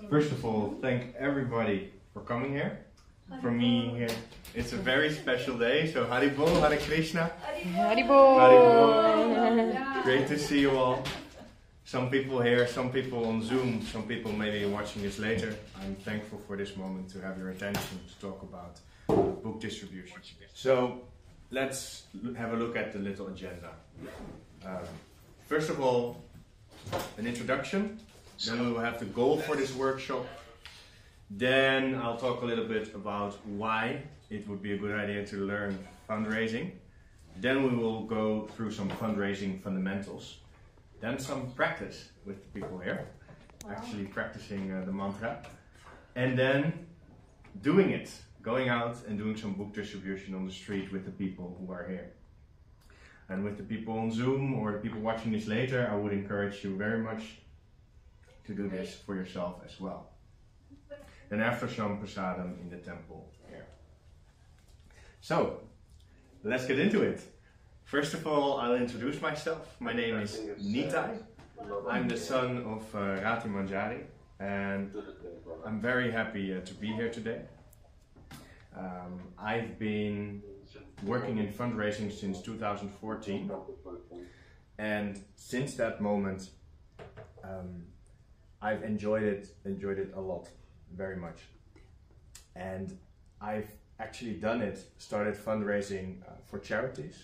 First of all, thank everybody for coming here. For me, it's a very special day, so Haribol, Hare Krishna. Haribol! Haribol! Great to see you all. Some people here, some people on Zoom, some people maybe watching this later. I'm thankful for this moment to have your attention to talk about book distribution. So let's have a look at the little agenda. First of all, an introduction. Then we will have the goal for this workshop. Then I'll talk a little bit about why it would be a good idea to learn fundraising. Then we will go through some fundraising fundamentals. Then some practice with the people here, actually practicing the mantra. And then doing it, going out and doing some book distribution on the street with the people who are here. And with the people on Zoom or the people watching this later, I would encourage you very much to do this for yourself as well. And after some prasadam in the temple here. So, let's get into it. First of all, I'll introduce myself. My name is Nitai. I'm the son of Rati Manjari, and I'm very happy to be here today. I've been working in fundraising since 2014, and since that moment, I've enjoyed it a lot, very much. And I've actually started fundraising for charities,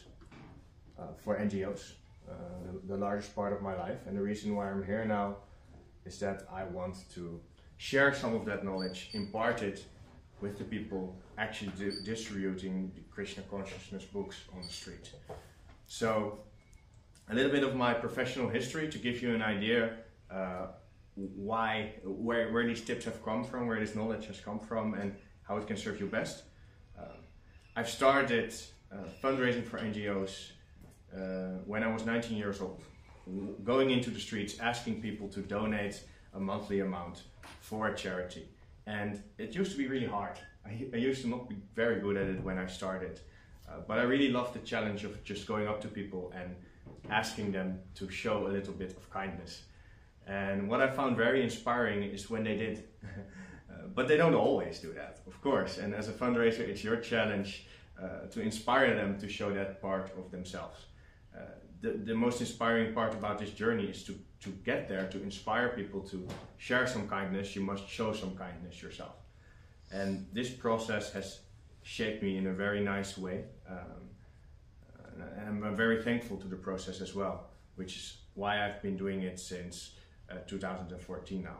for NGOs, the largest part of my life. And the reason why I'm here now is that I want to share some of that knowledge, impart it with the people actually distributing the Krishna consciousness books on the street. So, a little bit of my professional history to give you an idea where these tips have come from, where this knowledge has come from, and how it can serve you best. I've started fundraising for NGOs when I was 19 years old, going into the streets, asking people to donate a monthly amount for a charity. And it used to be really hard. I used to not be very good at it when I started, but I really loved the challenge of just going up to people and asking them to show a little bit of kindness. And what I found very inspiring is when they did, but they don't always do that, of course. And as a fundraiser, it's your challenge to inspire them to show that part of themselves. The most inspiring part about this journey is to get there, to inspire people to share some kindness. You must show some kindness yourself. And this process has shaped me in a very nice way. And I'm very thankful to the process as well, which is why I've been doing it since 2014 now.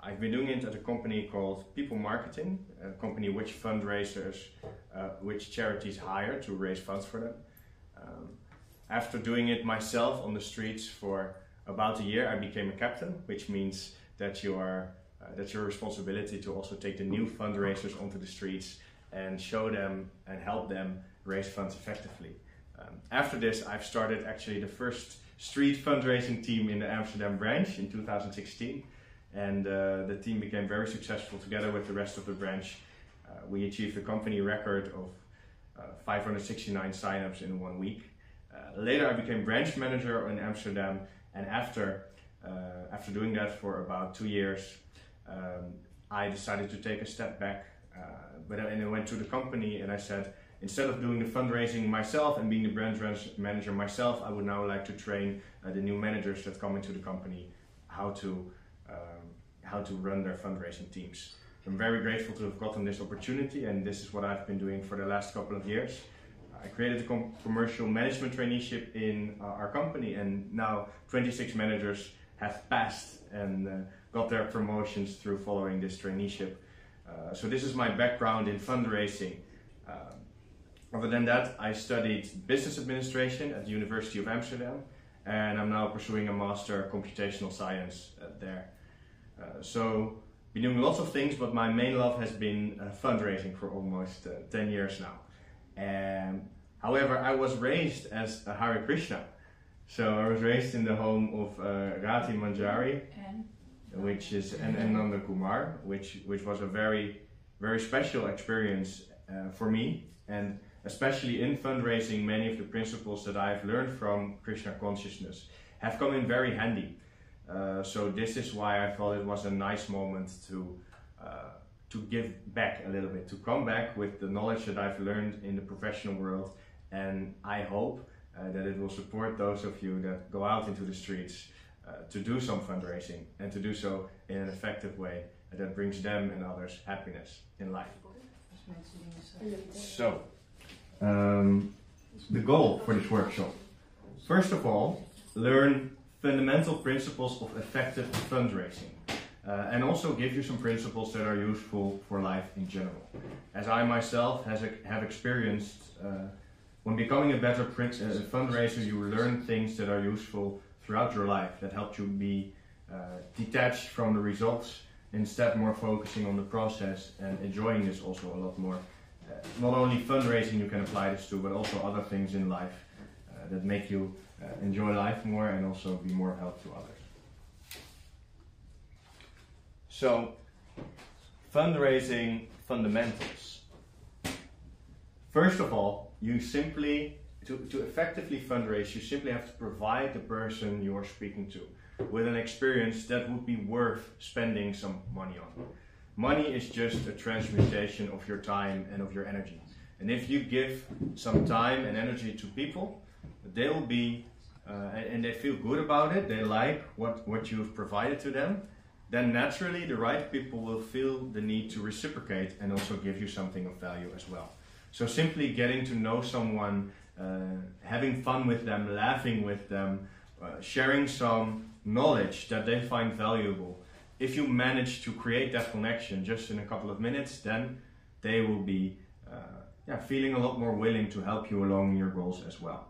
I've been doing it at a company called People Marketing, a company which fundraisers, which charities hire to raise funds for them. After doing it myself on the streets for about a year, I became a captain, which means that that's your responsibility to also take the new fundraisers onto the streets and show them and help them raise funds effectively. After this, I've started actually the first street fundraising team in the Amsterdam branch in 2016, and the team became very successful together with the rest of the branch. We achieved a company record of 569 signups in 1 week. Later I became branch manager in Amsterdam, and after doing that for about 2 years, I decided to take a step back, and I went to the company and I said, instead of doing the fundraising myself and being the branch manager myself, I would now like to train the new managers that come into the company how to run their fundraising teams. I'm very grateful to have gotten this opportunity, and this is what I've been doing for the last couple of years. I created a commercial management traineeship in our company, and now 26 managers have passed and got their promotions through following this traineeship. So this is my background in fundraising. Other than that, I studied business administration at the University of Amsterdam, and I'm now pursuing a master of computational science there. So, been doing lots of things, but my main love has been fundraising for almost 10 years now. However, I was raised as a Hare Krishna. So I was raised in the home of Rati Manjari, and Nanda Kumar, which was a very, very special experience for me. And especially in fundraising, many of the principles that I've learned from Krishna consciousness have come in very handy. So this is why I thought it was a nice moment to give back a little bit, to come back with the knowledge that I've learned in the professional world, and I hope that it will support those of you that go out into the streets to do some fundraising and to do so in an effective way that brings them and others happiness in life. So, the goal for this workshop. First of all, learn fundamental principles of effective fundraising. And also give you some principles that are useful for life in general. As I myself have experienced, when becoming a better fundraiser, you learn things that are useful throughout your life, that help you be detached from the results, instead more focusing on the process and enjoying this also a lot more. Not only fundraising you can apply this to, but also other things in life that make you enjoy life more and also be more of help to others. So, fundraising fundamentals. First of all, you simply, to effectively fundraise, you simply have to provide the person you are speaking to with an experience that would be worth spending some money on. Money is just a transmutation of your time and of your energy. And if you give some time and energy to people, they will be, and they feel good about it, they like what you've provided to them, then naturally the right people will feel the need to reciprocate and also give you something of value as well. So simply getting to know someone, having fun with them, laughing with them, sharing some knowledge that they find valuable. If you manage to create that connection just in a couple of minutes, then they will be feeling a lot more willing to help you along your goals as well.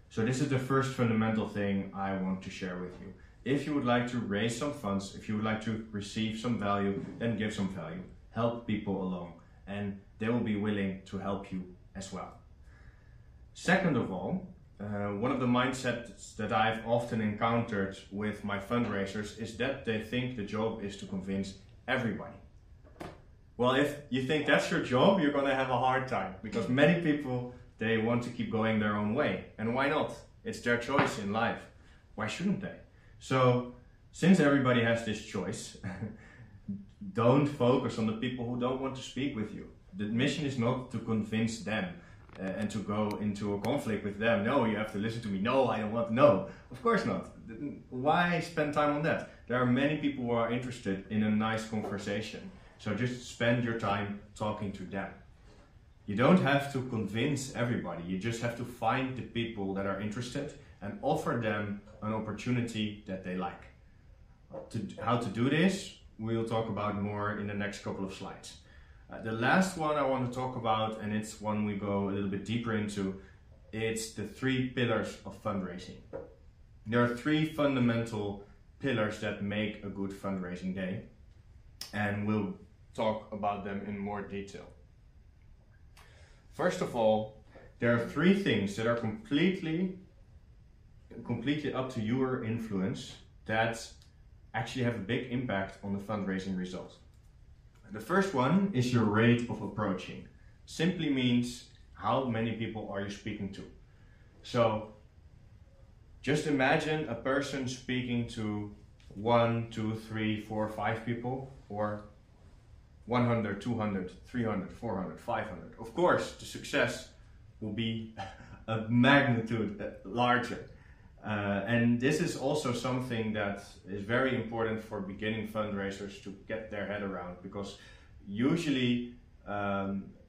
So this is the first fundamental thing I want to share with you. If you would like to raise some funds, if you would like to receive some value, then give some value. Help people along, and they will be willing to help you as well. Second of all, one of the mindsets that I've often encountered with my fundraisers is that they think the job is to convince everybody. Well, if you think that's your job, you're going to have a hard time, because many people, they want to keep going their own way. And why not? It's their choice in life. Why shouldn't they? So, since everybody has this choice, don't focus on the people who don't want to speak with you. The mission is not to convince them and to go into a conflict with them. No, you have to listen to me. No, I don't want. No, of course not. Why spend time on that? There are many people who are interested in a nice conversation. So just spend your time talking to them. You don't have to convince everybody. You just have to find the people that are interested and offer them an opportunity that they like. How to do this, we'll talk about more in the next couple of slides. The last one I want to talk about, and it's one we go a little bit deeper into, it's the 3 pillars of fundraising. There are 3 fundamental pillars that make a good fundraising day, and we'll talk about them in more detail. First of all, there are 3 things that are completely up to your influence that actually have a big impact on the fundraising result. The first one is your rate of approaching. Simply means how many people are you speaking to. So just imagine a person speaking to 1, 2, 3, 4, 5 people, or 100, 200, 300, 400, 500. Of course, the success will be a magnitude larger. And this is also something that is very important for beginning fundraisers to get their head around, because usually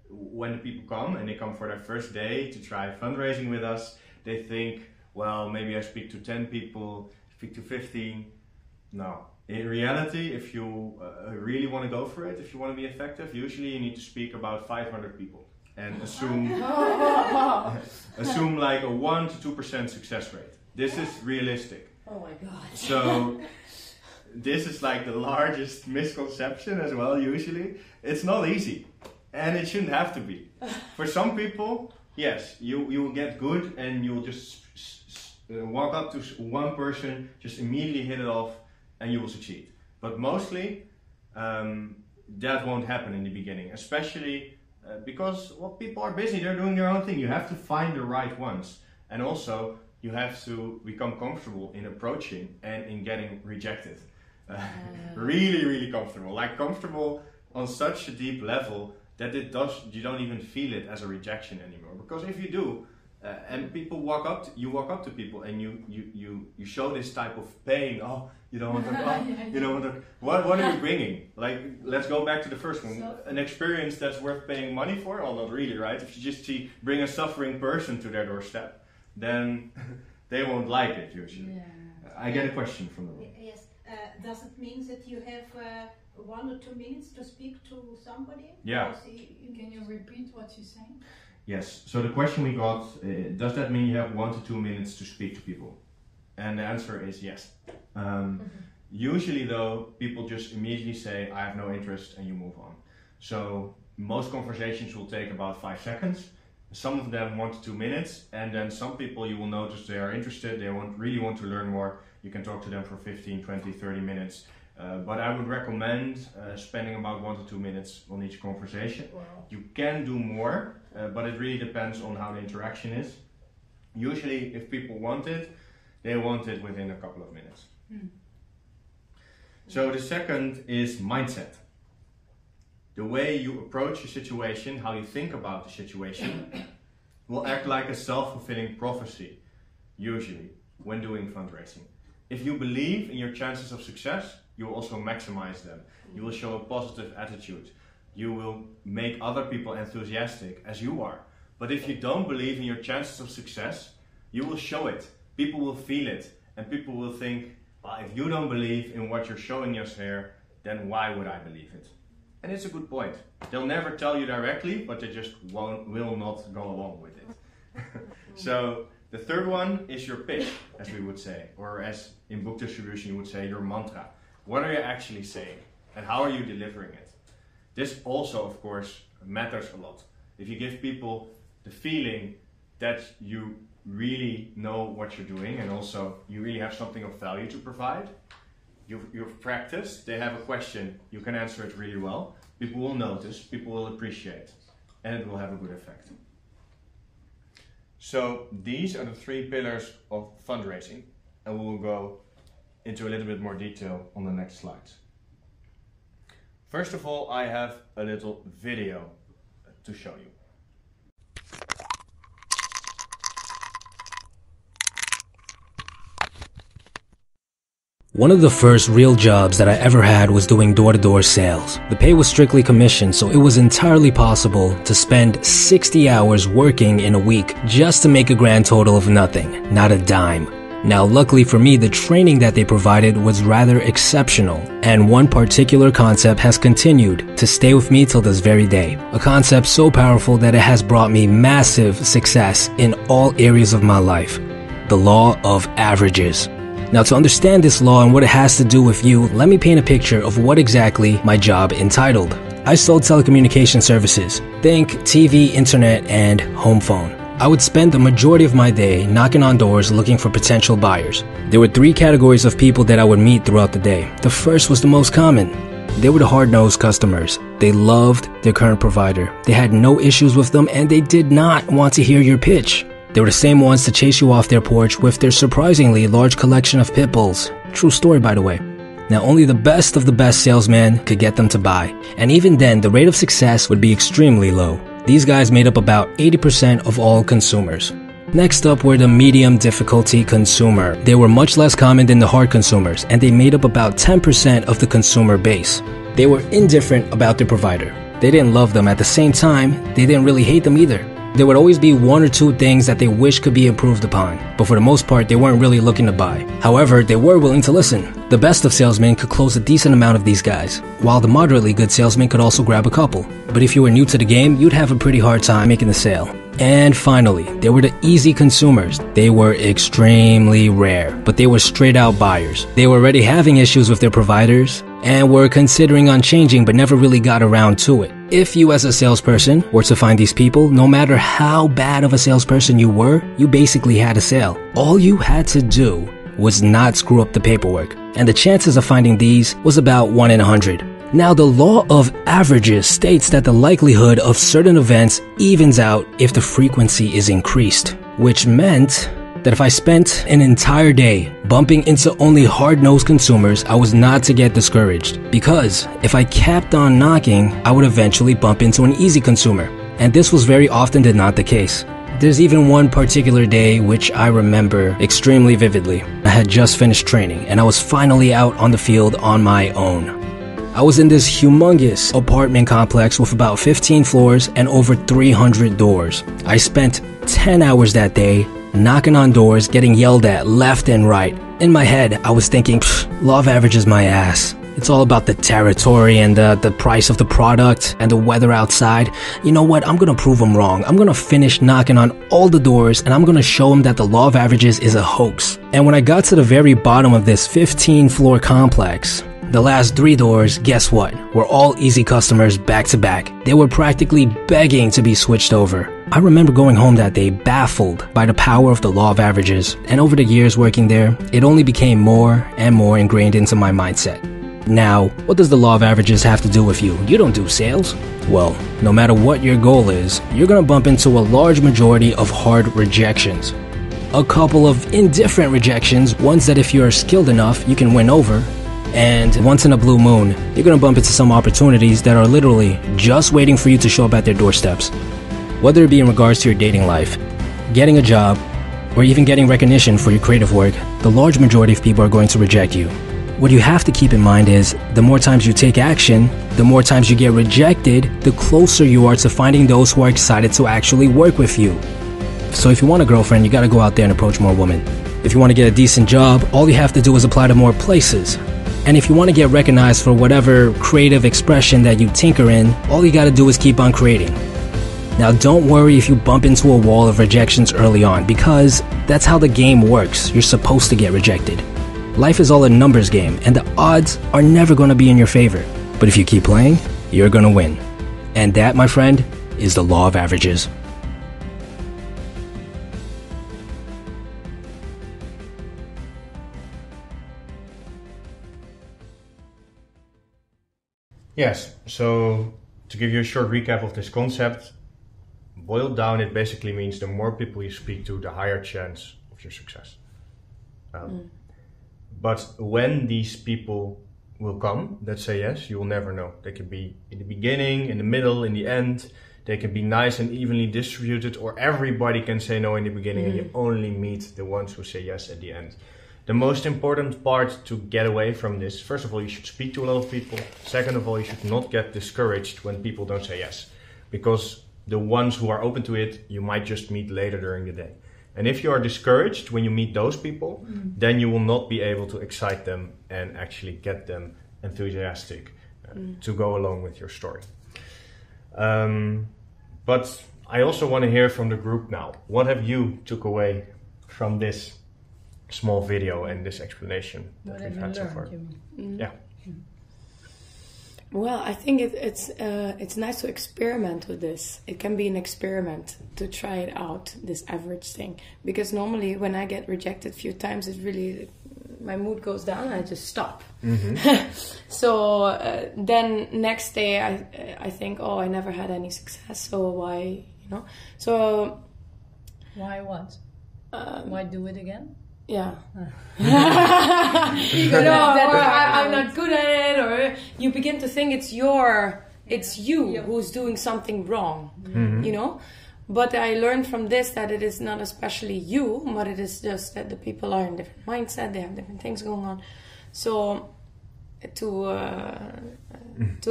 when the people come and they come for their first day to try fundraising with us, they think, well, maybe I speak to 10 people, speak to 15. No. In reality, if you really want to go for it, if you want to be effective, usually you need to speak about 500 people and assume like a 1 to 2% success rate. This is realistic. Oh my God. So this is like the largest misconception as well, usually. It's not easy, and it shouldn't have to be. For some people, yes, you will get good and you'll just walk up to one person, just immediately hit it off, and you will succeed. But mostly, that won't happen in the beginning, especially because people are busy, they're doing their own thing. You have to find the right ones. And also, you have to become comfortable in approaching and in getting rejected. Really, really comfortable. Like comfortable on such a deep level that you don't even feel it as a rejection anymore. Because if you do, and people walk up to people and you show this type of pain. Oh, you don't want to. Oh, you don't want to. What are you bringing? Like, let's go back to the first one. An experience that's worth paying money for? Oh, not really, right? If you just bring a suffering person to their doorstep, then they won't like it usually. Yeah. I get a question from the room. Yes. Does it mean that you have 1 or 2 minutes to speak to somebody? Yeah. Can you repeat what you're saying? Yes. So the question we got, does that mean you have 1 to 2 minutes to speak to people? And the answer is yes. Usually though, people just immediately say, I have no interest, and you move on. So most conversations will take about 5 seconds. Some of them 1 to 2 minutes, and then some people you will notice they are interested, they really want to learn more. You can talk to them for 15, 20, 30 minutes. But I would recommend spending about 1 to 2 minutes on each conversation. Wow. You can do more, but it really depends on how the interaction is. Usually, if people want it, they want it within a couple of minutes. So the second is mindset. The way you approach a situation, how you think about the situation, will act like a self-fulfilling prophecy, usually, when doing fundraising. If you believe in your chances of success, you will also maximize them. You will show a positive attitude. You will make other people enthusiastic as you are. But if you don't believe in your chances of success, you will show it. People will feel it. And people will think, well, if you don't believe in what you're showing us here, then why would I believe it? And it's a good point. They'll never tell you directly, but they just will not go along with it. So the third one is your pitch, as we would say, or as in book distribution you would say your mantra. What are you actually saying, and how are you delivering it? This also, of course, matters a lot. If you give people the feeling that you really know what you're doing, and also you really have something of value to provide, you've practiced, they have a question, you can answer it really well, people will notice, people will appreciate, and it will have a good effect. So these are the 3 pillars of fundraising, and we will go into a little bit more detail on the next slides. First of all, I have a little video to show you. One of the first real jobs that I ever had was doing door-to-door sales. The pay was strictly commission, so it was entirely possible to spend 60 hours working in a week just to make a grand total of nothing, not a dime. Now, luckily for me, the training that they provided was rather exceptional, and one particular concept has continued to stay with me till this very day. A concept so powerful that it has brought me massive success in all areas of my life. The law of averages. Now, to understand this law and what it has to do with you, let me paint a picture of what exactly my job entitled. I sold telecommunication services. Think TV, internet, and home phone. I would spend the majority of my day knocking on doors looking for potential buyers. There were 3 categories of people that I would meet throughout the day. The first was the most common. They were the hard-nosed customers. They loved their current provider. They had no issues with them, and they did not want to hear your pitch. They were the same ones to chase you off their porch with their surprisingly large collection of pit bulls. True story, by the way. Now, only the best of the best salesmen could get them to buy. And even then, the rate of success would be extremely low. These guys made up about 80% of all consumers. Next up were the medium difficulty consumer. They were much less common than the hard consumers, and they made up about 10% of the consumer base. They were indifferent about their provider. They didn't love them. At the same time, they didn't really hate them either. There would always be 1 or 2 things that they wish could be improved upon, but for the most part, they weren't really looking to buy. However, they were willing to listen. The best of salesmen could close a decent amount of these guys, while the moderately good salesman could also grab a couple. But if you were new to the game, you'd have a pretty hard time making the sale. And finally, there were the easy consumers. They were extremely rare, but they were straight out buyers. They were already having issues with their providers and were considering on changing but never really got around to it. If you as a salesperson were to find these people, no matter how bad of a salesperson you were, you basically had a sale. All you had to do was not screw up the paperwork, and the chances of finding these was about 1 in 100. Now, the law of averages states that the likelihood of certain events evens out if the frequency is increased, which meant that if I spent an entire day bumping into only hard-nosed consumers, I was not to get discouraged. Because if I kept on knocking, I would eventually bump into an easy consumer. And this was very often not the case. There's even one particular day which I remember extremely vividly. I had just finished training and I was finally out on the field on my own. I was in this humongous apartment complex with about 15 floors and over 300 doors. I spent 10 hours that day knocking on doors, getting yelled at left and right. In my head, I was thinking, law of averages my ass. It's all about the territory and the price of the product and the weather outside. You know what? I'm gonna prove them wrong. I'm gonna finish knocking on all the doors and I'm gonna show them that the law of averages is a hoax. And when I got to the very bottom of this 15-floor complex, the last 3 doors, guess what? Were all easy customers back to back. They were practically begging to be switched over. I remember going home that day baffled by the power of the law of averages. And over the years working there, it only became more and more ingrained into my mindset. Now, what does the law of averages have to do with you? You don't do sales. Well, no matter what your goal is, you're gonna bump into a large majority of hard rejections. A couple of indifferent rejections, ones that if you're skilled enough, you can win over. And once in a blue moon, you're gonna bump into some opportunities that are literally just waiting for you to show up at their doorsteps. Whether it be in regards to your dating life, getting a job, or even getting recognition for your creative work, the large majority of people are going to reject you. What you have to keep in mind is, the more times you take action, the more times you get rejected, the closer you are to finding those who are excited to actually work with you. So if you want a girlfriend, you gotta go out there and approach more women. If you want to get a decent job, all you have to do is apply to more places. And if you want to get recognized for whatever creative expression that you tinker in, all you gotta do is keep on creating. Now don't worry if you bump into a wall of rejections early on, because that's how the game works. You're supposed to get rejected. Life is all a numbers game, and the odds are never going to be in your favor. But if you keep playing, you're going to win. And that, my friend, is the law of averages. Yes, so to give you a short recap of this concept, boiled down, it basically means the more people you speak to, the higher chance of your success. But when these people will come that say yes, you will never know. They can be in the beginning, in the middle, in the end. They can be nice and evenly distributed, or everybody can say no in the beginning and you only meet the ones who say yes at the end. The most important part to get away from this, first of all, you should speak to a lot of people. Second of all, you should not get discouraged when people don't say yes, because the ones who are open to it, you might just meet later during the day. And if you are discouraged when you meet those people, then you will not be able to excite them and actually get them enthusiastic to go along with your story. But I also want to hear from the group now. What have you took away from this small video and this explanation that we've had so far? Yeah. Well, I think it's nice to experiment with this. It can be an experiment to try it out, this average thing. Because normally when I get rejected a few times, it really, my mood goes down and I just stop. So then next day I think, oh, I never had any success, so why, you know? So... Why what? Why do it again? Yeah. I'm not good at it, or you begin to think it's you who's doing something wrong, you know? But I learned from this that it is not especially you, but it is just that the people are in different mindset, they have different things going on. So to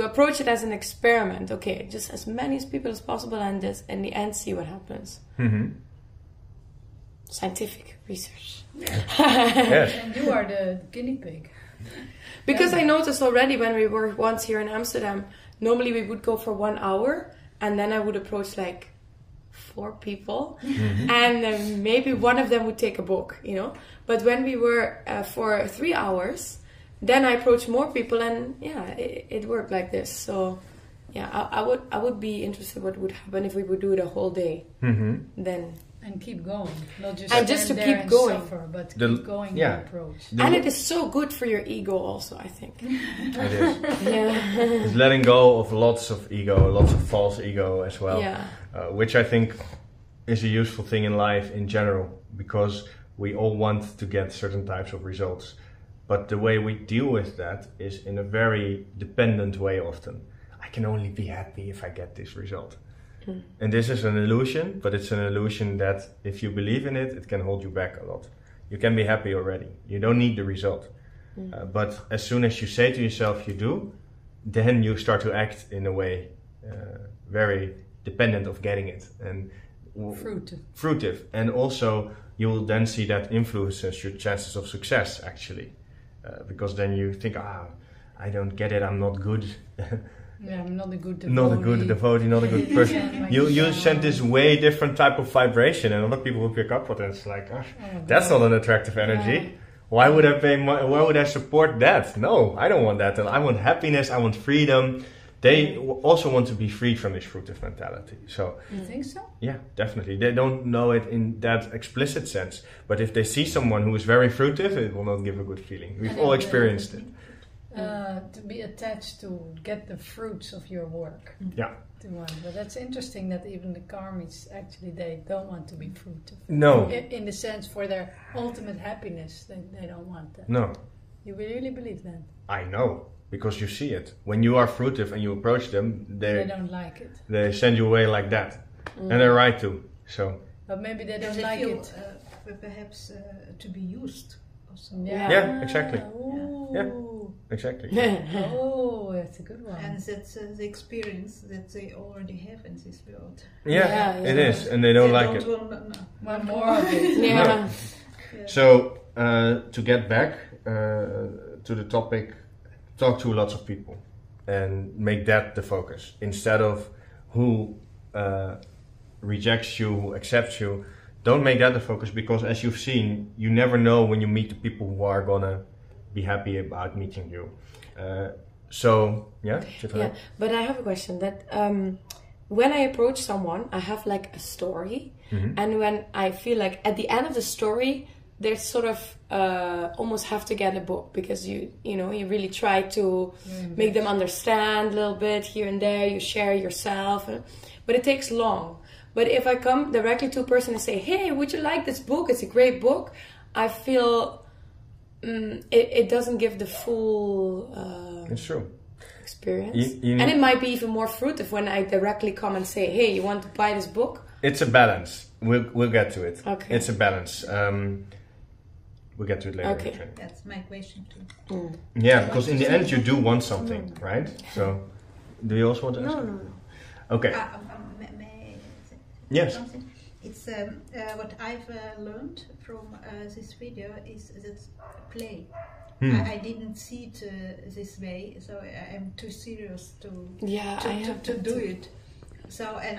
approach it as an experiment, okay, just as many as people as possible, and just in the end see what happens. Scientific research. Yes. And you are the guinea pig. Because I noticed already when we were once here in Amsterdam, normally we would go for 1 hour and then I would approach like 4 people and maybe one of them would take a book, you know. But when we were for 3 hours, then I approached more people and yeah, it worked like this. So yeah, I would be interested what would happen if we would do it a whole day. Then... And keep going, not just and just to keep going, suffer, but keep going your approach. And it is so good for your ego, also. I think it is. It's letting go of lots of ego, lots of false ego as well. Which I think is a useful thing in life in general, because We all want to get certain types of results. But the way we deal with that is in a very dependent way often. I can only be happy if I get this result. And this is an illusion, but it's an illusion that if you believe in it, it can hold you back a lot. You can be happy already. You don't need the result. But as soon as you say to yourself you do, then you start to act in a way very dependent of getting it. And fruitive. And also you will then see that influences your chances of success actually. Because then you think, I don't get it, I'm not good. Yeah, I'm not a good devotee. Not a good devotee, not a good person. You send this way different type of vibration, and other people will pick up on it. It's like, that's not an attractive energy. Yeah. Why would I why would I support that? No, I don't want that. And I want happiness. I want freedom. They also want to be free from this fruitive mentality. So you think so? Yeah, definitely. They don't know it in that explicit sense, but if they see someone who is very fruitive, it will not give a good feeling. We've all experienced it. To be attached to get the fruits of your work. Yeah. But that's interesting that even the karmis actually they don't want to be fruitive. No. In the sense for their ultimate happiness, they don't want that. No. You really believe that? I know, because you see it. When you are fruitive and you approach them, they don't like it. They send you away like that, and they're right to. So. But maybe they don't like it. Perhaps to be used. Also. Yeah, exactly. Ooh. Yeah, exactly. Oh, that's a good one. And that's the experience that they already have in this world. Yeah, it is, and they don't like it. Want more of it. Yeah. No. So to get back to the topic, talk to lots of people and make that the focus instead of who rejects you, who accepts you. Don't make that the focus, because as you've seen, you never know when you meet the people who are gonna be happy about meeting you. Yeah, but I have a question that when I approach someone, I have like a story, and when I feel like at the end of the story, there's sort of almost have to get a book, because you really try to make them understand a little bit here and there. You share yourself, but it takes long. But if I come directly to a person and say, "Hey, would you like this book? It's a great book," I feel it doesn't give the full it's true. experience. And it might be even more fruitive when I directly come and say, "Hey, you want to buy this book?" It's a balance. We'll get to it. Okay. It's a balance. We'll get to it later. Okay. That's my question too. Yeah, because in the end you do want something, right? So, do you also want to ask? No. Okay. Yes. Something? It's what I've learned from this video is that play. I didn't see it this way, so I am too serious to do it. So and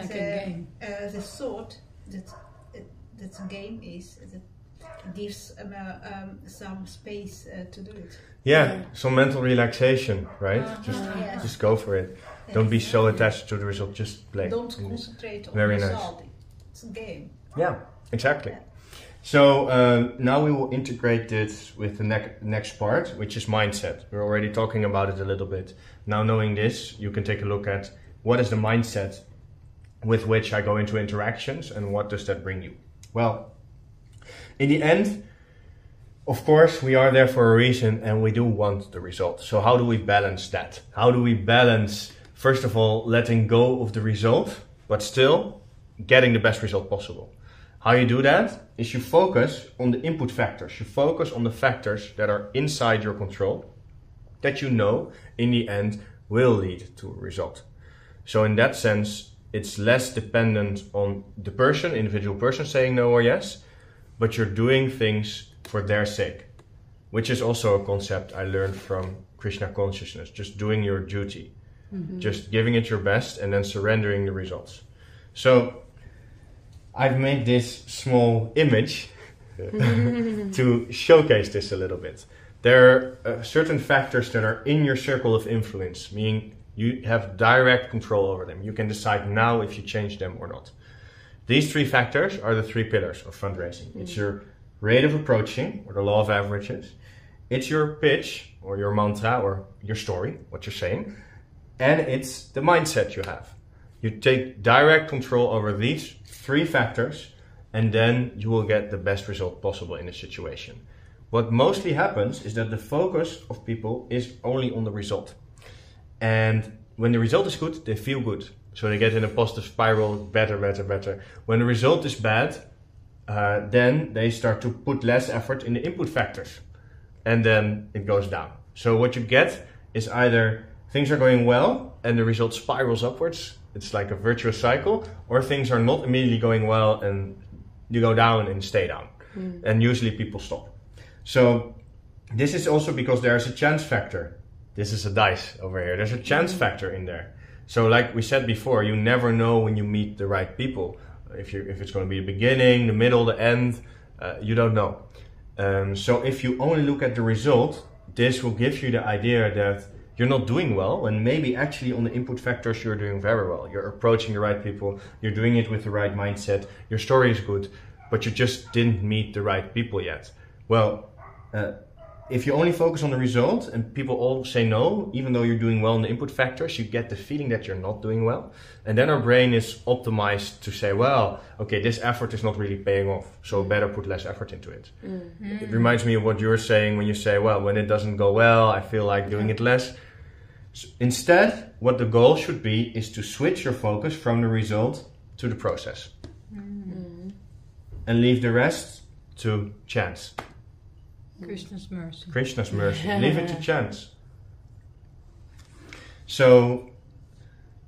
the thought that the game is that gives some space to do it. Yeah, some mental relaxation, right? Just go for it. Don't be so attached to the result. Just play. Don't concentrate on Very the nice. result. It's a game. Yeah, exactly. So now we will integrate this with the next part, which is mindset. We're already talking about it a little bit. Now knowing this, you can take a look at what is the mindset with which I go into interactions and what does that bring you. Well, in the end, of course, we are there for a reason and we do want the result. So how do we balance that? How do we balance, first of all, letting go of the result, but still getting the best result possible? How you do that is you focus on the input factors. You focus on the factors that are inside your control, that you know in the end will lead to a result. So in that sense, it's less dependent on the person, individual person saying no or yes, but you're doing things for their sake, which is also a concept I learned from Krishna consciousness, just doing your duty, just giving it your best and then surrendering the results. So I've made this small image to showcase this a little bit. There are certain factors that are in your circle of influence, meaning you have direct control over them. You can decide now if you change them or not. These three factors are the three pillars of fundraising. It's your rate of approaching, or the law of averages. It's your pitch, or your mantra, or your story, what you're saying. And it's the mindset you have. You take direct control over these three factors and then you will get the best result possible in a situation. What mostly happens is that the focus of people is only on the result. And when the result is good, they feel good. So they get in a positive spiral, better. When the result is bad, then they start to put less effort in the input factors. And then it goes down. So what you get is either things are going well and the result spirals upwards. It's like a virtuous cycle. Or things are not immediately going well and you go down and stay down. And usually people stop. So this is also because there's a chance factor. This is a dice over here. There's a chance factor in there. So like we said before, you never know when you meet the right people. If it's going to be the beginning, the middle, the end, you don't know. So if you only look at the result, this will give you the idea that you're not doing well, and maybe actually on the input factors you're doing very well. You're approaching the right people, you're doing it with the right mindset, your story is good, but you just didn't meet the right people yet. Well, if you only focus on the result and people all say no, even though you're doing well in the input factors, you get the feeling that you're not doing well. And then our brain is optimized to say, well, okay, this effort is not really paying off, so better put less effort into it. It reminds me of what you're saying when you say, well, when it doesn't go well, I feel like doing it less. So instead, what the goal should be is to switch your focus from the result to the process. And leave the rest to chance. Krishna's mercy. Krishna's mercy. Leave it to chance. So,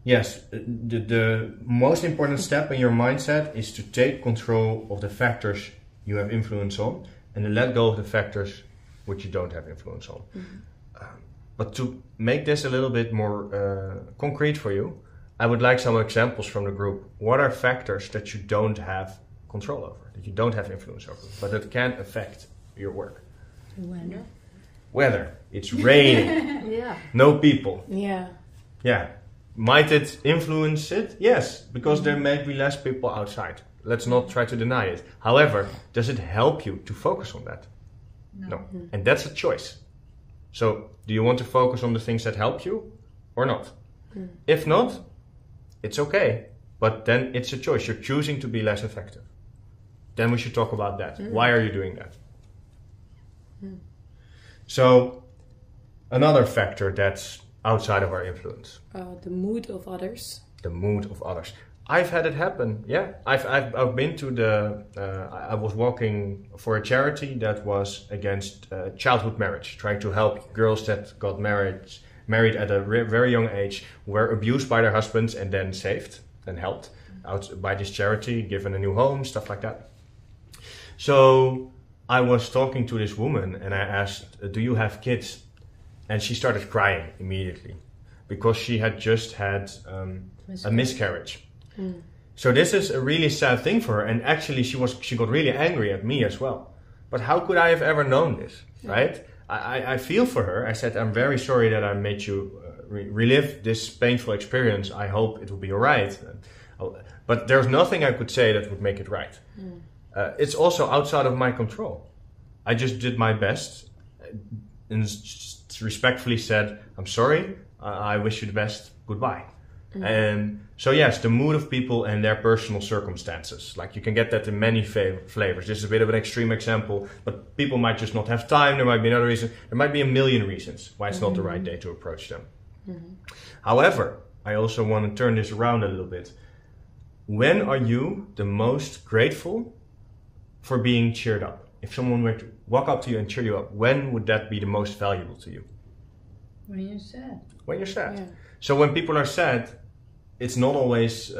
yes, the most important step in your mindset is to take control of the factors you have influence on and to let go of the factors which you don't have influence on. But to make this a little bit more concrete for you, I would like some examples from the group. What are factors that you don't have control over, that you don't have influence over, but that can affect your work? Weather. It's raining. Yeah. No people. Yeah. Yeah. Might it influence it? Yes, because there may be less people outside. Let's not try to deny it. However, does it help you to focus on that? No. And that's a choice. So, do you want to focus on the things that help you or not? If not, it's okay. But then it's a choice. You're choosing to be less effective. Then we should talk about that. Why are you doing that? So, another factor that's outside of our influence. The mood of others. The mood of others. I've had it happen, yeah. I've been to I was walking for a charity that was against childhood marriage, trying to help girls that got married at a very young age, were abused by their husbands and then saved and helped out by this charity, given a new home, stuff like that. So I was talking to this woman and I asked, do you have kids? And she started crying immediately because she had just had a miscarriage. So this is a really sad thing for her, and actually she got really angry at me as well. But how could I have ever known this, right? I feel for her. I said, I'm very sorry that I made you relive this painful experience. I hope it will be all right. But there's nothing I could say that would make it right. It's also outside of my control. I just did my best and respectfully said, I'm sorry, I wish you the best, goodbye. And so yes, the mood of people and their personal circumstances. Like you can get that in many flavors. This is a bit of an extreme example, but people might just not have time. There might be another reason. There might be a million reasons why it's not the right day to approach them. However, I also want to turn this around a little bit. When are you the most grateful for being cheered up? If someone were to walk up to you and cheer you up, when would that be the most valuable to you? When you're sad. When you're sad. Yeah. So when people are sad, it's not always,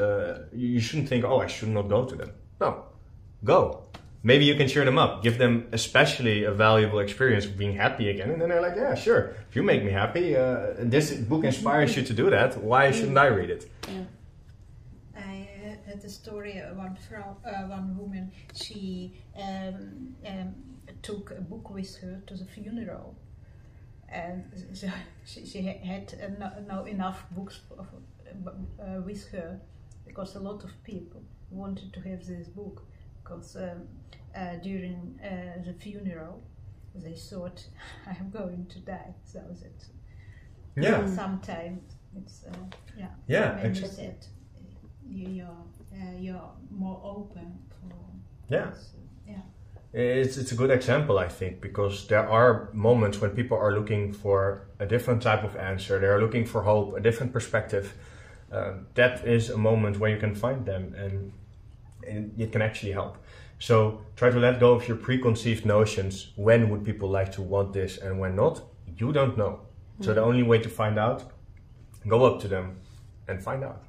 you shouldn't think, oh, I should not go to them. No, go. Maybe you can cheer them up. Give them especially a valuable experience of being happy again. And then they're like, yeah, sure. If you make me happy, this book inspires you to do that. Why shouldn't I read it? Yeah. I had a story of one woman. She took a book with her to the funeral. And so she had not enough books with her because a lot of people wanted to have this book because during the funeral they thought I'm going to die, so that sometimes it's yeah, when exactly. you said you're more open for Yeah. Yeah. It's a good example, I think, because there are moments when people are looking for a different type of answer. They are looking for hope, a different perspective. That is a moment where you can find them, and it can actually help. So try to let go of your preconceived notions. When would people like to want this and when not? You don't know. So the only way to find out, go up to them and find out.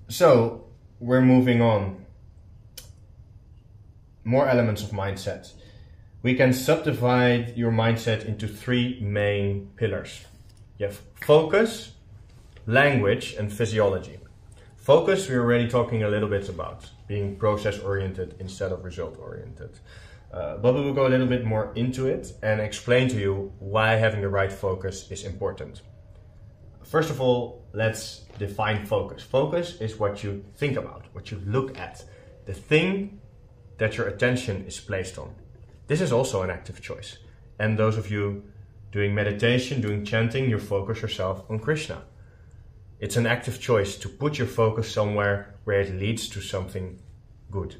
So we're moving on. More elements of mindset. We can subdivide your mindset into 3 main pillars. You have focus, language, and physiology. Focus, we're already talking a little bit about, being process-oriented instead of result-oriented. But we will go a little bit more into it and explain to you why having the right focus is important. First of all, let's define focus. Focus is what you think about, what you look at, the thing that your attention is placed on. This is also an active choice. And those of you doing meditation, doing chanting, you focus yourself on Krishna. It's an active choice to put your focus somewhere where it leads to something good.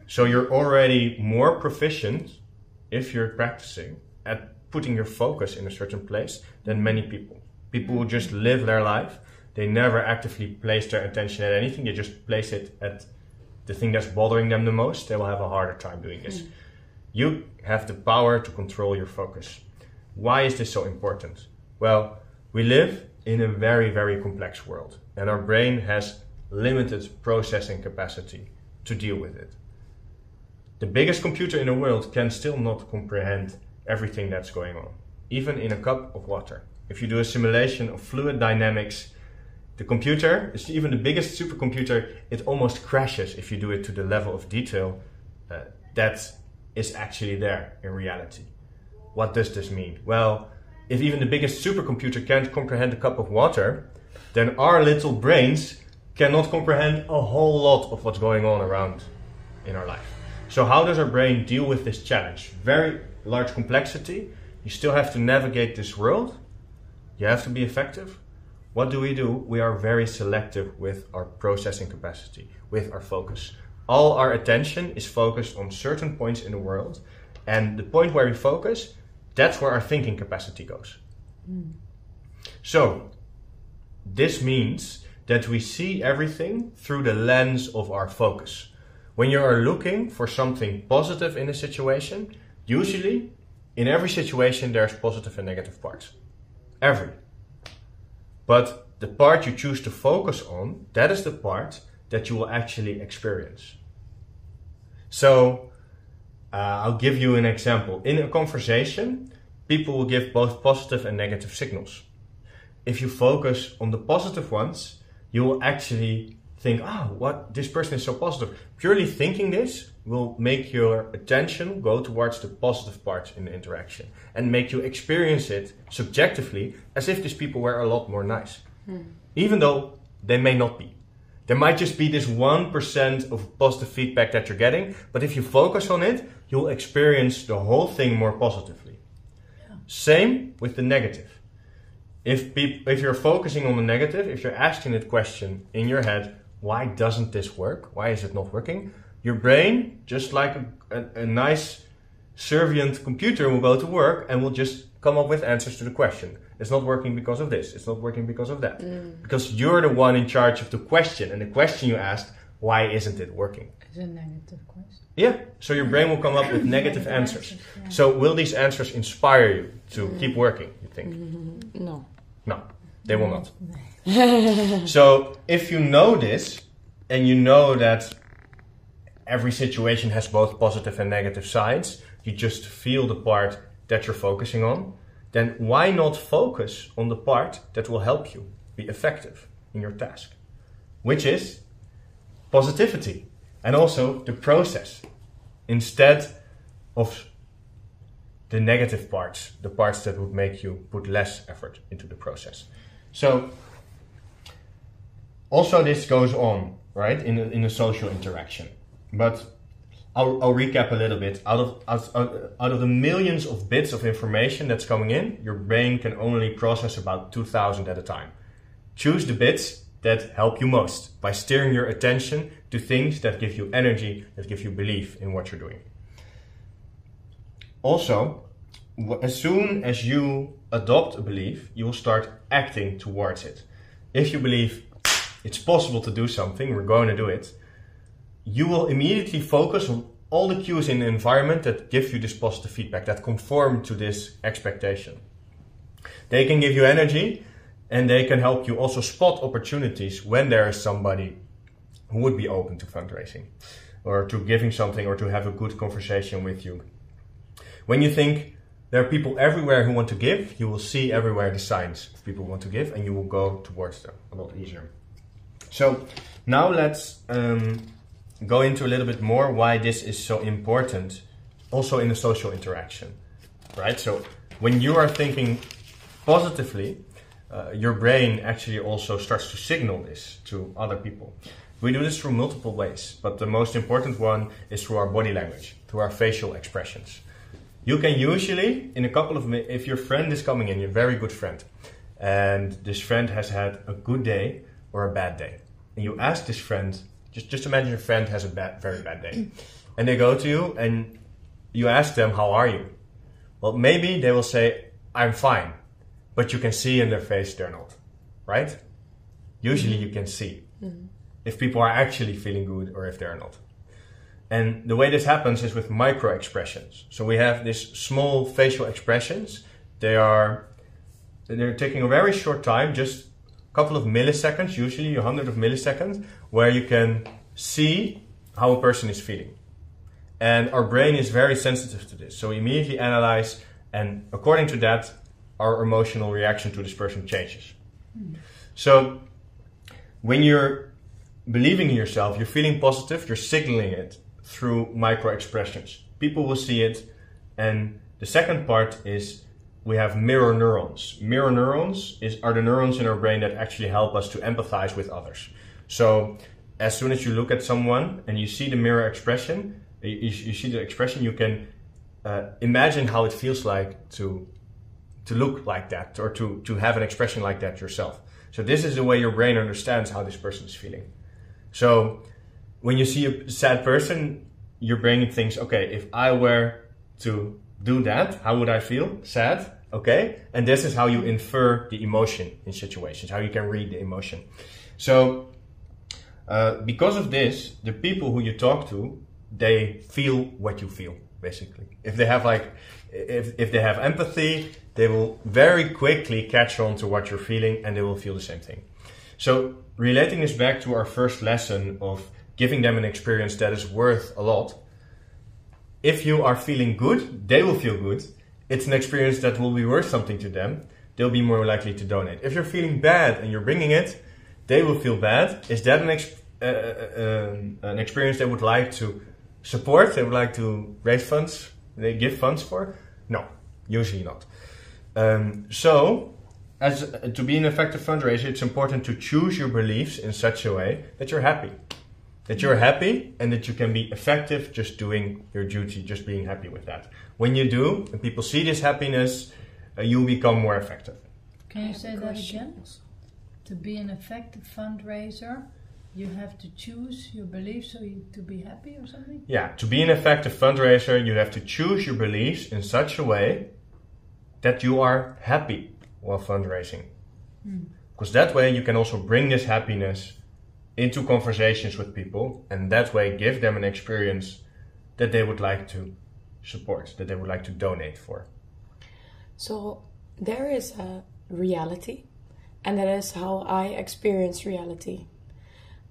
So you're already more proficient, if you're practicing, at putting your focus in a certain place than many people. People who just live their life, they never actively place their attention at anything, they just place it at the thing that's bothering them the most. They will have a harder time doing this. You have the power to control your focus. Why is this so important? Well, we live in a very, very complex world, and our brain has limited processing capacity to deal with it. The biggest computer in the world can still not comprehend everything that's going on, even in a cup of water. If you do a simulation of fluid dynamics, the computer, even the biggest supercomputer, it almost crashes if you do it to the level of detail that is actually there in reality. What does this mean? Well, if even the biggest supercomputer can't comprehend a cup of water, then our little brains cannot comprehend a whole lot of what's going on around in our life. So how does our brain deal with this challenge? Very large complexity. You still have to navigate this world. You have to be effective. What do? We are very selective with our processing capacity, with our focus. All our attention is focused on certain points in the world, and the point where we focus, that's where our thinking capacity goes. So, this means that we see everything through the lens of our focus. When you are looking for something positive in a situation, usually, in every situation there's positive and negative parts. Every. But the part you choose to focus on, that is the part that you will actually experience. So, I'll give you an example. In a conversation, people will give both positive and negative signals. If you focus on the positive ones, you will actually think, what, this person is so positive. Purely thinking this will make your attention go towards the positive parts in the interaction and make you experience it subjectively as if these people were a lot more nice. Even though they may not be. There might just be this 1% of positive feedback that you're getting, but if you focus on it, you'll experience the whole thing more positively. Yeah. Same with the negative. If you're focusing on the negative, if you're asking that question in your head, why doesn't this work? Why is it not working? Your brain, just like a nice servient computer, will go to work and will just come up with answers to the question. It's not working because of this. It's not working because of that. Because you're the one in charge of the question. And the question you asked, why isn't it working? It's a negative question. Yeah. So your brain will come up with negative answers. Yeah. So will these answers inspire you to keep working, you think? No. No, they will not. So if you know this, and you know that every situation has both positive and negative sides, you just feel the part that you're focusing on, then why not focus on the part that will help you be effective in your task? Which is positivity and also the process, instead of the negative parts, the parts that would make you put less effort into the process. So also this goes on, right, in a social interaction. But I'll recap a little bit. Out of the millions of bits of information that's coming in, your brain can only process about 2,000 at a time. Choose the bits that help you most by steering your attention to things that give you energy, that give you belief in what you're doing. Also, as soon as you adopt a belief, you will start acting towards it. If you believe it's possible to do something, we're going to do it, you will immediately focus on all the cues in the environment that give you this positive feedback, that conform to this expectation. They can give you energy, and they can help you also spot opportunities when there is somebody who would be open to fundraising, or to giving something, or to have a good conversation with you. When you think there are people everywhere who want to give, you will see everywhere the signs of people who want to give, and you will go towards them a lot easier. So now let's go into a little bit more why this is so important, also in the social interaction, right? So when you are thinking positively, your brain actually also starts to signal this to other people. We do this through multiple ways, but the most important one is through our body language, through our facial expressions. You can usually, in a couple of minutes, if your friend is coming in, your very good friend, and this friend has had a good day or a bad day, and you ask this friend, just imagine your friend has a very bad day, and they go to you and you ask them, how are you? Well, maybe they will say, I'm fine, but you can see in their face they're not, right? Usually you can see if people are actually feeling good or if they're not. And the way this happens is with micro expressions. So we have these small facial expressions. They're taking a very short time, just a couple of milliseconds, usually 100 of milliseconds, where you can see how a person is feeling. And our brain is very sensitive to this. So we immediately analyze, and according to that, our emotional reaction to this person changes. So when you're believing in yourself, you're feeling positive, you're signaling it through micro expressions. People will see it. And the second part is we have mirror neurons. Mirror neurons are the neurons in our brain that actually help us to empathize with others. So as soon as you look at someone and you see the mirror expression, you see the expression, you can imagine how it feels like to look like that, or to have an expression like that yourself. So this is the way your brain understands how this person is feeling. So when you see a sad person, your brain thinks, okay, if I were to do that, how would I feel? Sad, okay? And this is how you infer the emotion in situations, how you can read the emotion. So because of this, the people who you talk to, they feel what you feel, basically. If they have if they have empathy, they will very quickly catch on to what you're feeling, and they will feel the same thing. So relating this back to our first lesson of giving them an experience that is worth a lot, if you are feeling good, they will feel good. It's an experience that will be worth something to them. They'll be more likely to donate. If you're feeling bad and you're bringing it, they will feel bad. Is that an experience they would like to support? They would like to raise funds? They give funds for? No, usually not. So, to be an effective fundraiser, it's important to choose your beliefs in such a way that you're happy. That you're happy and that you can be effective just doing your duty, just being happy with that. When you do, and people see this happiness, you'll become more effective. Can you say that again? To be an effective fundraiser, you have to choose your beliefs to be happy or something? Yeah, to be an effective fundraiser, you have to choose your beliefs in such a way that you are happy while fundraising. Because that way you can also bring this happiness into conversations with people, and that way give them an experience that they would like to support, that they would like to donate for. So there is a reality, and that is how I experience reality.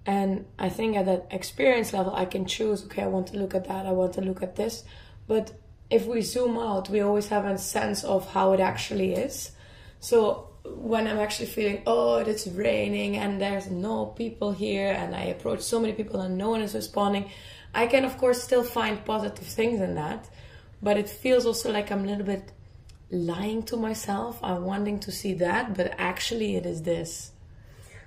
And I think at that experience level, I can choose, okay, I want to look at that, I want to look at this. But if we zoom out, we always have a sense of how it actually is. So when I'm actually feeling, oh, it's raining and there's no people here, and I approach so many people and no one is responding, I can of course still find positive things in that, but it feels also like I'm a little bit lying to myself. I'm wanting to see that, but actually it is this.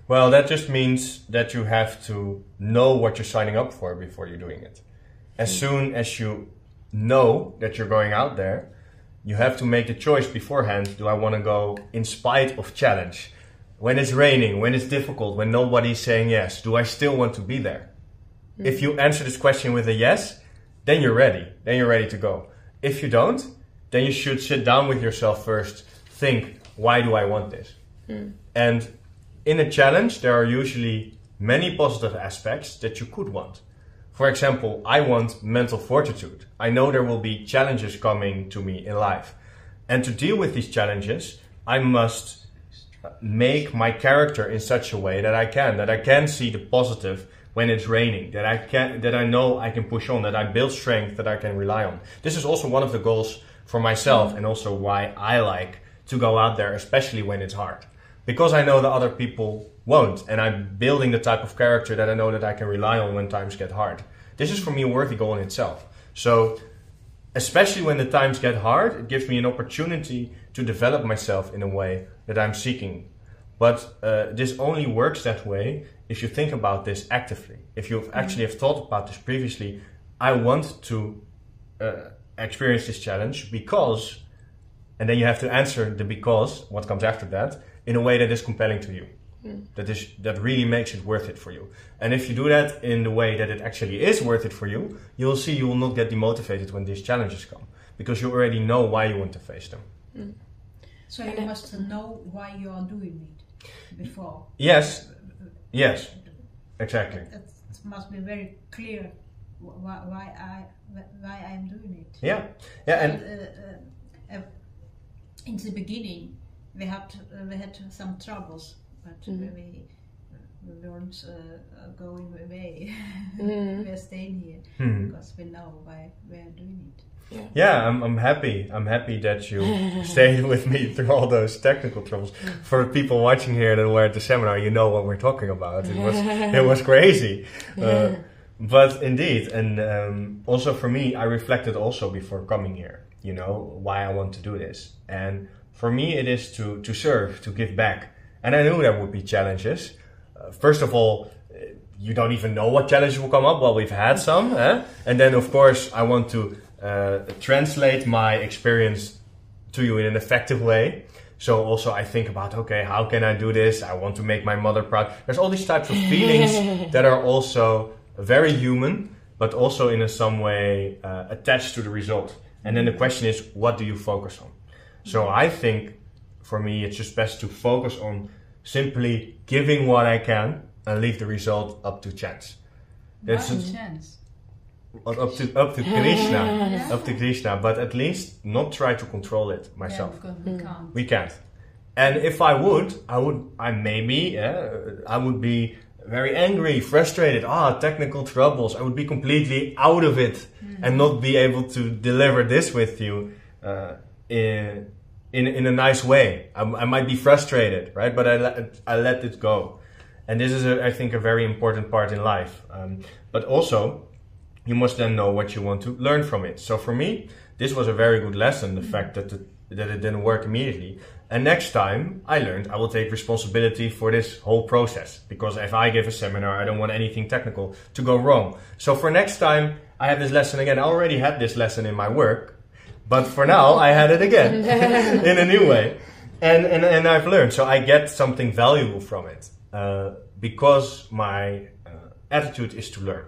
Well, that just means that you have to know what you're signing up for before you're doing it. As soon as you know that you're going out there, you have to make the choice beforehand. Do I want to go in spite of challenge? When it's raining, when it's difficult, when nobody's saying yes, do I still want to be there? If you answer this question with a yes, then you're ready. Then you're ready to go. If you don't, then you should sit down with yourself first. Think, why do I want this? And in a challenge, there are usually many positive aspects that you could want. For example, I want mental fortitude. I know there will be challenges coming to me in life. And to deal with these challenges, I must make my character in such a way that I can see the positive when it's raining, that I know I can push on, that I build strength that I can rely on. This is also one of the goals for myself, and also why I like to go out there, especially when it's hard. Because I know that other people won't, and I'm building the type of character that I know that I can rely on when times get hard. This is for me a worthy goal in itself. So, especially when the times get hard, it gives me an opportunity to develop myself in a way that I'm seeking. But this only works that way if you think about this actively. If you actually have thought about this previously, I want to experience this challenge because, and then you have to answer the because, what comes after that, in a way that is compelling to you. That really makes it worth it for you. And if you do that in the way that it actually is worth it for you, you'll see you will not get demotivated when these challenges come, because you already know why you want to face them. So you must know why you are doing it before. Yes, exactly. It must be very clear why I'm doing it. Yeah, and in the beginning we had some troubles, but we weren't going away. We're staying here because we know why we're doing it. Yeah, I'm happy. I'm happy that you stayed with me through all those technical troubles. For the people watching here that were at the seminar, you know what we're talking about. It was crazy. But indeed, and also for me, I reflected also before coming here, you know, why I want to do this. And for me, it is to serve, to give back. And I knew there would be challenges. First of all, you don't even know what challenges will come up. Well, we've had some. And then, of course, I want to translate my experience to you in an effective way. So also I think about, okay, how can I do this? I want to make my mother proud. There's all these types of feelings that are also very human, but also in some way attached to the result. And then the question is, what do you focus on? So I think for me, it's just best to focus on simply giving what I can and leave the result up to chance. That's chance. Up to Krishna, up to Krishna, but at least not try to control it myself. Yeah, because we can't. And if I would be very angry, frustrated. Technical troubles. I would be completely out of it and not be able to deliver this with you in a nice way. I might be frustrated, right? But I let it go, and this is I think a very important part in life. But also, you must then know what you want to learn from it. So for me, this was a very good lesson, the fact that it didn't work immediately. And next time I learned I will take responsibility for this whole process. Because if I give a seminar, I don't want anything technical to go wrong. So for next time, I have this lesson again. I already had this lesson in my work, but for now I had it again in a new way. And I've learned. So I get something valuable from it because my attitude is to learn.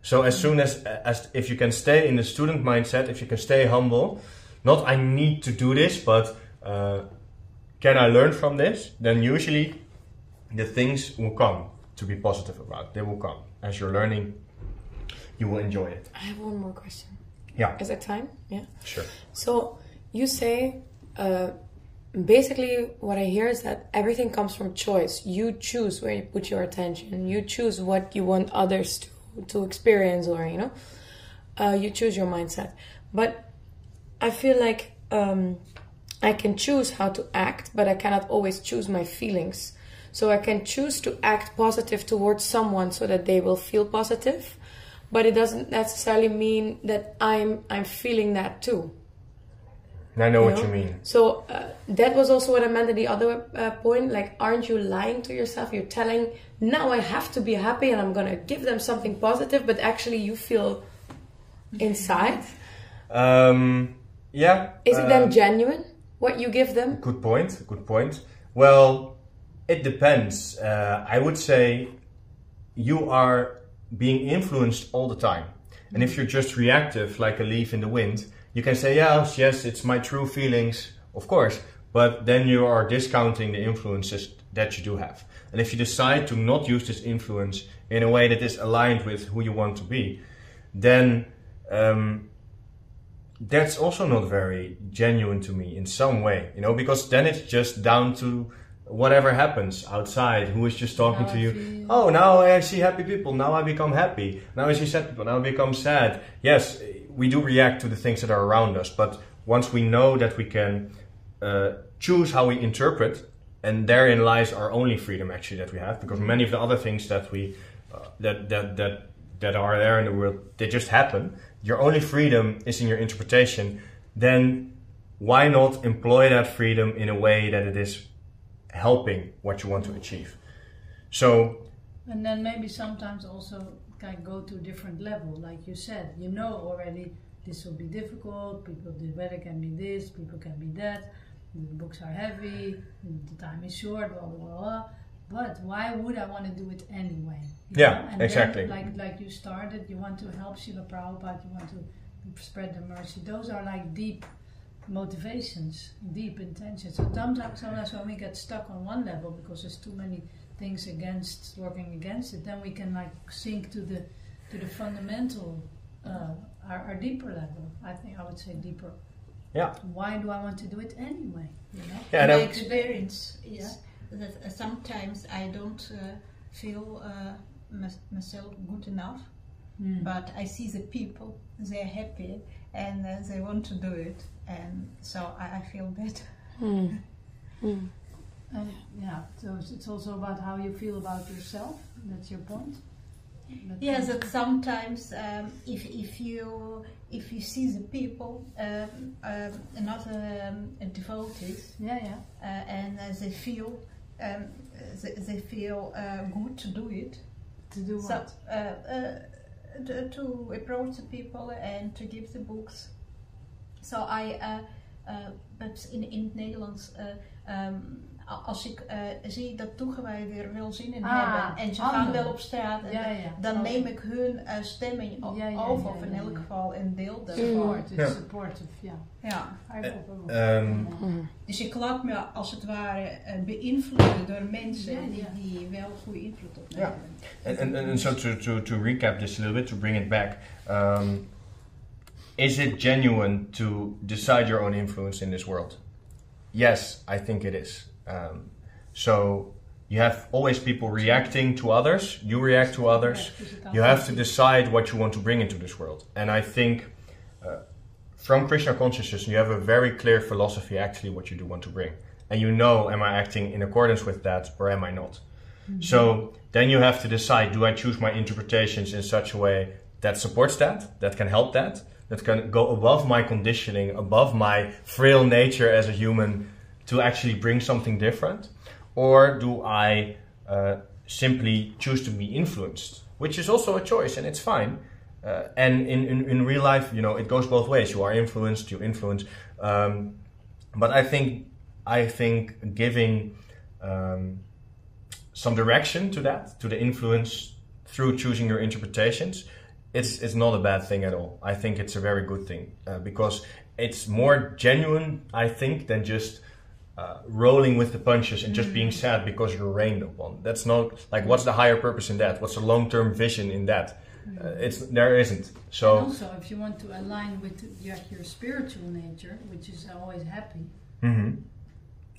So as soon as if you can stay in the student mindset, if you can stay humble, not I need to do this, but can I learn from this? Then usually the things will come to be positive about. They will come. As you're learning, you will enjoy it. I have one more question. Yeah. Is it time? Yeah. Sure. So you say, basically what I hear is that everything comes from choice. You choose where you put your attention. You choose what you want others to experience, or you choose your mindset. But I feel like I can choose how to act, but I cannot always choose my feelings. So I can choose to act positive towards someone so that they will feel positive, but it doesn't necessarily mean that I'm feeling that too. I know what you mean. So that was also what I meant at the other point. Like, aren't you lying to yourself? You're telling, now I have to be happy and I'm going to give them something positive, but actually you feel inside. Yeah. Is it then genuine, what you give them? Good point. Well, it depends. I would say you are being influenced all the time. And if you're just reactive, like a leaf in the wind, you can say, yes, it's my true feelings, of course, but then you are discounting the influences that you do have. And if you decide to not use this influence in a way that is aligned with who you want to be, then that's also not very genuine to me in some way, because then it's just down to whatever happens outside, who is just talking to you. Oh, now I see happy people, now I become happy. Now I see sad people, now I become sad. Yes, we do react to the things that are around us, but once we know that we can choose how we interpret, and therein lies our only freedom actually that we have, because many of the other things that we that are there in the world, they just happen. Your only freedom is in your interpretation. Then why not employ that freedom in a way that it is helping what you want to achieve? So, and then maybe sometimes also can go to a different level, like you said. You know already this will be difficult. People, the weather can be this, people can be that. The books are heavy. The time is short. Blah blah blah. But why would I want to do it anyway? And exactly. Then, like you started, you want to help Srila Prabhupada, you want to spread the mercy. Those are like deep motivations, deep intentions. So sometimes when we get stuck on one level because there's too many things working against it, then we can like sink to the fundamental, our deeper level. I would say deeper. Yeah. Why do I want to do it anyway? Yeah, my experience is that sometimes I don't feel myself good enough, but I see the people, they're happy and they want to do it, and so I feel better. So it's also about how you feel about yourself. That's your point. Yes, that sometimes if you see the people, another devotees, and they feel good to do it. To do what? To approach the people and to give the books. So but in het Nederlands, als ik zie dat toegewijden er wel zin in hebben en ze gaan wel op straat, dan neem ik hun stemming over, of in elk geval een deel daarvan. Supportive, Dus ik laat me als het ware beïnvloeden door mensen die wel goede invloed op mij hebben. And so to recap this a little bit, to bring it back, is it genuine to decide your own influence in this world? Yes, I think it is. So you have always people reacting to others, you react to others, you have to decide what you want to bring into this world. And I think from Krishna consciousness you have a very clear philosophy actually what you do want to bring. And you know, am I acting in accordance with that or am I not? Mm-hmm. So then you have to decide, do I choose my interpretations in such a way that supports that can help that can go above my conditioning, above my frail nature as a human, to actually bring something different? Or do I simply choose to be influenced, which is also a choice and it's fine. And in real life, it goes both ways. You are influenced, you influence. But I think giving some direction to that, to the influence through choosing your interpretations, it's not a bad thing at all. I think it's a very good thing because it's more genuine, I think, than just rolling with the punches and just being sad because you're rained upon. That's not like, what's the higher purpose in that? What's the long-term vision in that? There isn't. So and also, if you want to align with your spiritual nature, which is always happy,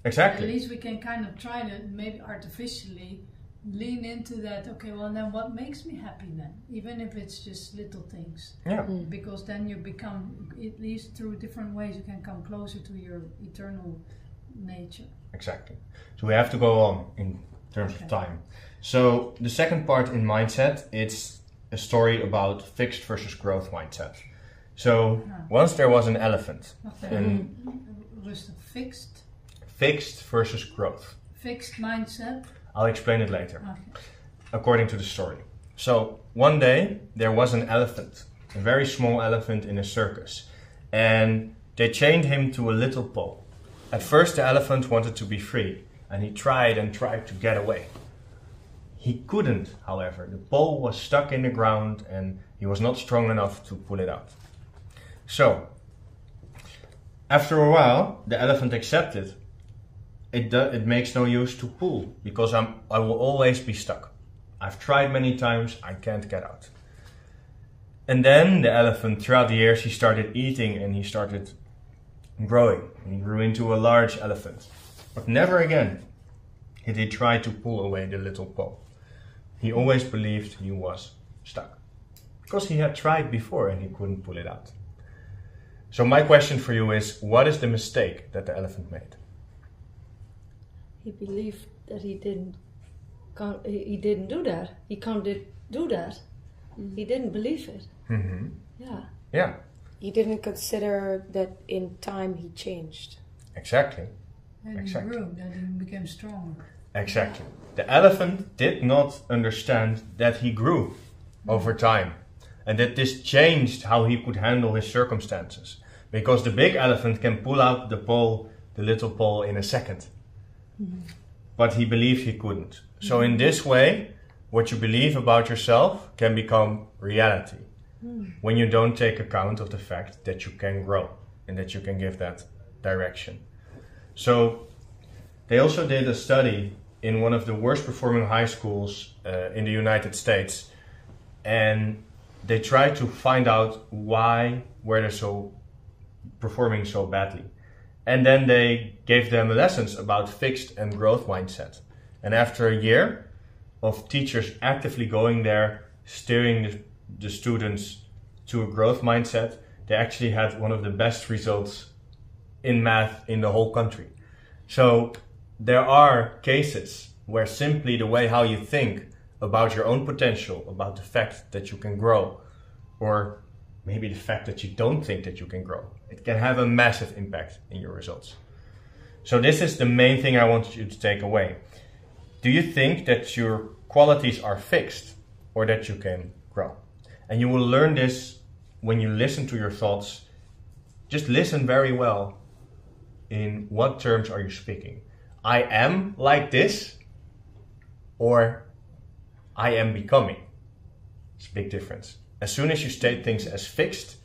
exactly. At least we can kind of try to maybe artificially lean into that. Okay, well then, what makes me happy then? Even if it's just little things. Yeah. Because then you become, at least through different ways, you can come closer to your eternal nature. Exactly. So we have to go on in terms of time. So the second part in mindset, it's a story about fixed versus growth mindset. So once there was an elephant. Was it fixed? Fixed versus growth. Fixed mindset? I'll explain it later. Okay. According to the story. So one day there was an elephant, a very small elephant in a circus, and they chained him to a little pole. At first the elephant wanted to be free, and he tried and tried to get away. He couldn't, however. The pole was stuck in the ground and he was not strong enough to pull it out. So, after a while, the elephant accepted it makes no use to pull because I will always be stuck. I've tried many times, I can't get out. And then the elephant, throughout the years, he started eating and he started growing. He grew into a large elephant. But never again did he try to pull away the little pole. He always believed he was stuck. Because he had tried before and he couldn't pull it out. So my question for you is, what is the mistake that the elephant made? He believed that he didn't do that. He can't do that. Mm-hmm. He didn't believe it. Mm-hmm. Yeah. Yeah. He didn't consider that in time he changed. Exactly. And he grew, then he became stronger. Exactly. The elephant did not understand that he grew over time and that this changed how he could handle his circumstances. Because the big elephant can pull out the pole, the little pole, in a second. Mm-hmm. But he believed he couldn't. So in this way, what you believe about yourself can become reality. When you don't take account of the fact that you can grow and that you can give that direction. So they also did a study in one of the worst performing high schools in the United States, and they tried to find out why were they performing so badly. And then they gave them lessons about fixed and growth mindset. And after a year of teachers actively going there, steering the students to a growth mindset, they actually had one of the best results in math in the whole country. So there are cases where simply the way how you think about your own potential, about the fact that you can grow, or maybe the fact that you don't think that you can grow, it can have a massive impact in your results. So this is the main thing I want you to take away. Do you think that your qualities are fixed or that you can grow? And you will learn this when you listen to your thoughts. Just listen very well. In what terms are you speaking? I am like this, or I am becoming. It's a big difference. As soon as you state things as fixed,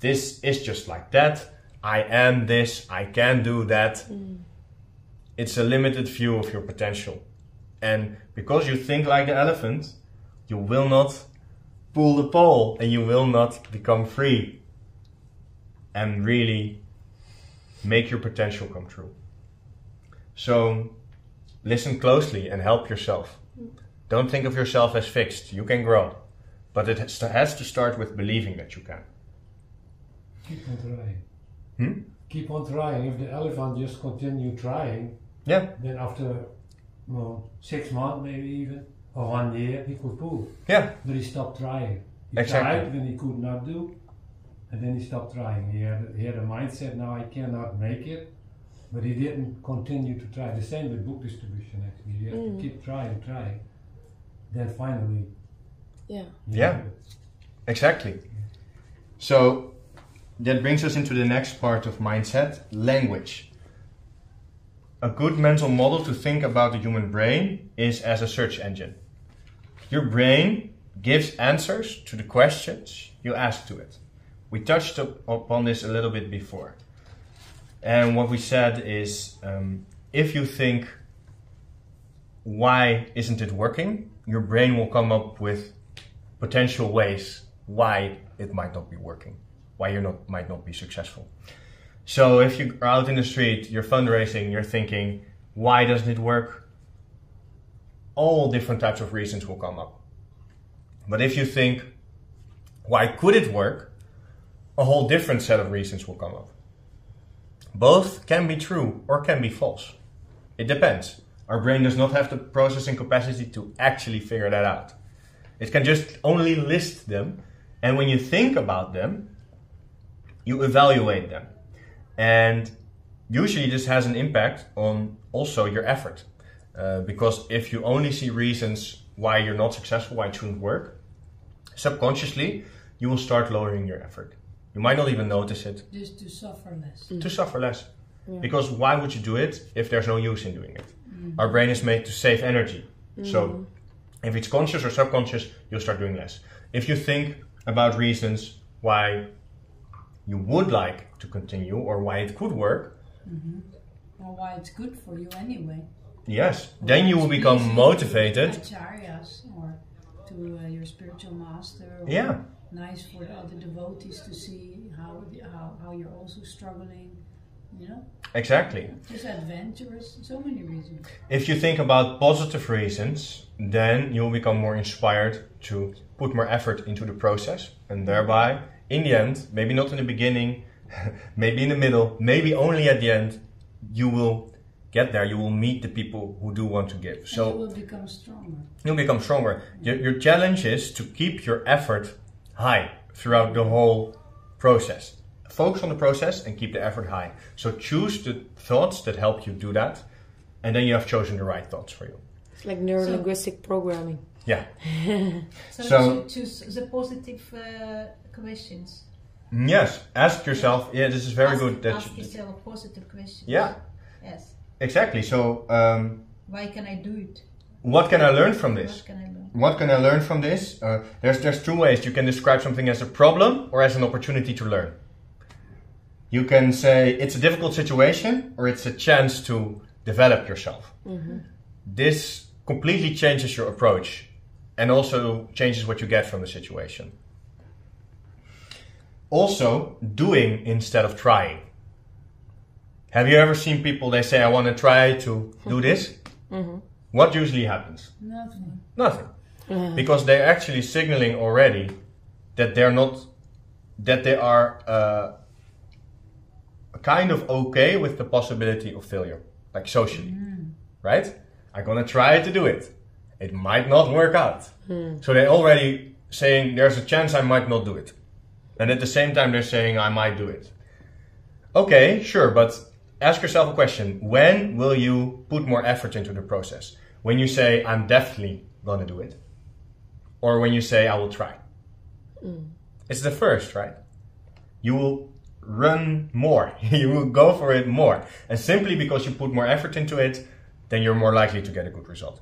this is just like that, I am this, I can do that. It's a limited view of your potential. And because you think like the elephant, you will not pull the pole and you will not become free and really make your potential come true. So listen closely and help yourself. Don't think of yourself as fixed. You can grow. But it has to start with believing that you can. Keep on trying. Keep on trying. If the elephant just continue trying, then after 6 months maybe even, or 1 year, he could pull. Yeah. But he stopped trying. He tried when he could not do, and then he stopped trying. He had a mindset, now I cannot make it, but he didn't continue to try. The same with book distribution actually. You have to keep trying. Then finally, exactly. So that brings us into the next part of mindset, language. A good mental model to think about the human brain is as a search engine. Your brain gives answers to the questions you ask to it. We touched upon this a little bit before. And what we said is, if you think, why isn't it working? Your brain will come up with potential ways why it might not be working, why you might not be successful. So if you're out in the street, you're fundraising, you're thinking, why doesn't it work? All different types of reasons will come up. But if you think, why could it work? A whole different set of reasons will come up. Both can be true or can be false. It depends. Our brain does not have the processing capacity to actually figure that out. It can just only list them, and when you think about them, you evaluate them. And usually this has an impact on also your effort. Because if you only see reasons why you're not successful, why it shouldn't work, subconsciously you will start lowering your effort. You might not even notice it. Just to suffer less. To suffer less. Yeah. Because why would you do it if there's no use in doing it? Our brain is made to save energy. So If it's conscious or subconscious, you'll start doing less. If you think about reasons why you would like to continue or why it could work, or why it's good for you anyway. Yes, then you will become motivated. Acharyas or to your spiritual master. Or Yeah. Nice for the other devotees to see how you're also struggling, you know? Exactly. Just adventurous, so many reasons. If you think about positive reasons, then you'll become more inspired to put more effort into the process, and thereby, in the end, maybe not in the beginning, maybe in the middle, maybe only at the end, you will get there, you will meet the people who do want to give. So and you will become stronger. You'll become stronger. Your challenge is to keep your effort high throughout the whole process. Focus on the process and keep the effort high. So choose the thoughts that help you do that, and then you have chosen the right thoughts for you. It's like neuro-linguistic programming. Yeah. So choose the positive questions. Yes, ask yourself. Yeah, this is very good. Ask yourself positive questions. Yeah. Yes. Exactly. So why can I do it? What can I learn from this? What can I learn? What can I learn from this? There's two ways. You can describe something as a problem or as an opportunity to learn. You can say it's a difficult situation or it's a chance to develop yourself. This completely changes your approach and also changes what you get from the situation. Also, doing instead of trying. Have you ever seen people, they say, I want to try to do this? What usually happens? Nothing. Nothing. Because they're actually signaling already that they are kind of okay with the possibility of failure, like socially, right? I'm gonna try to do it. It might not work out. So they're already saying there's a chance I might not do it. And at the same time they're saying I might do it. Okay, sure, but ask yourself a question. When will you put more effort into the process? When you say I'm definitely gonna do it? Or when you say I will try? It's the first, right? You will run more. You will go for it more. And simply because you put more effort into it, then you're more likely to get a good result.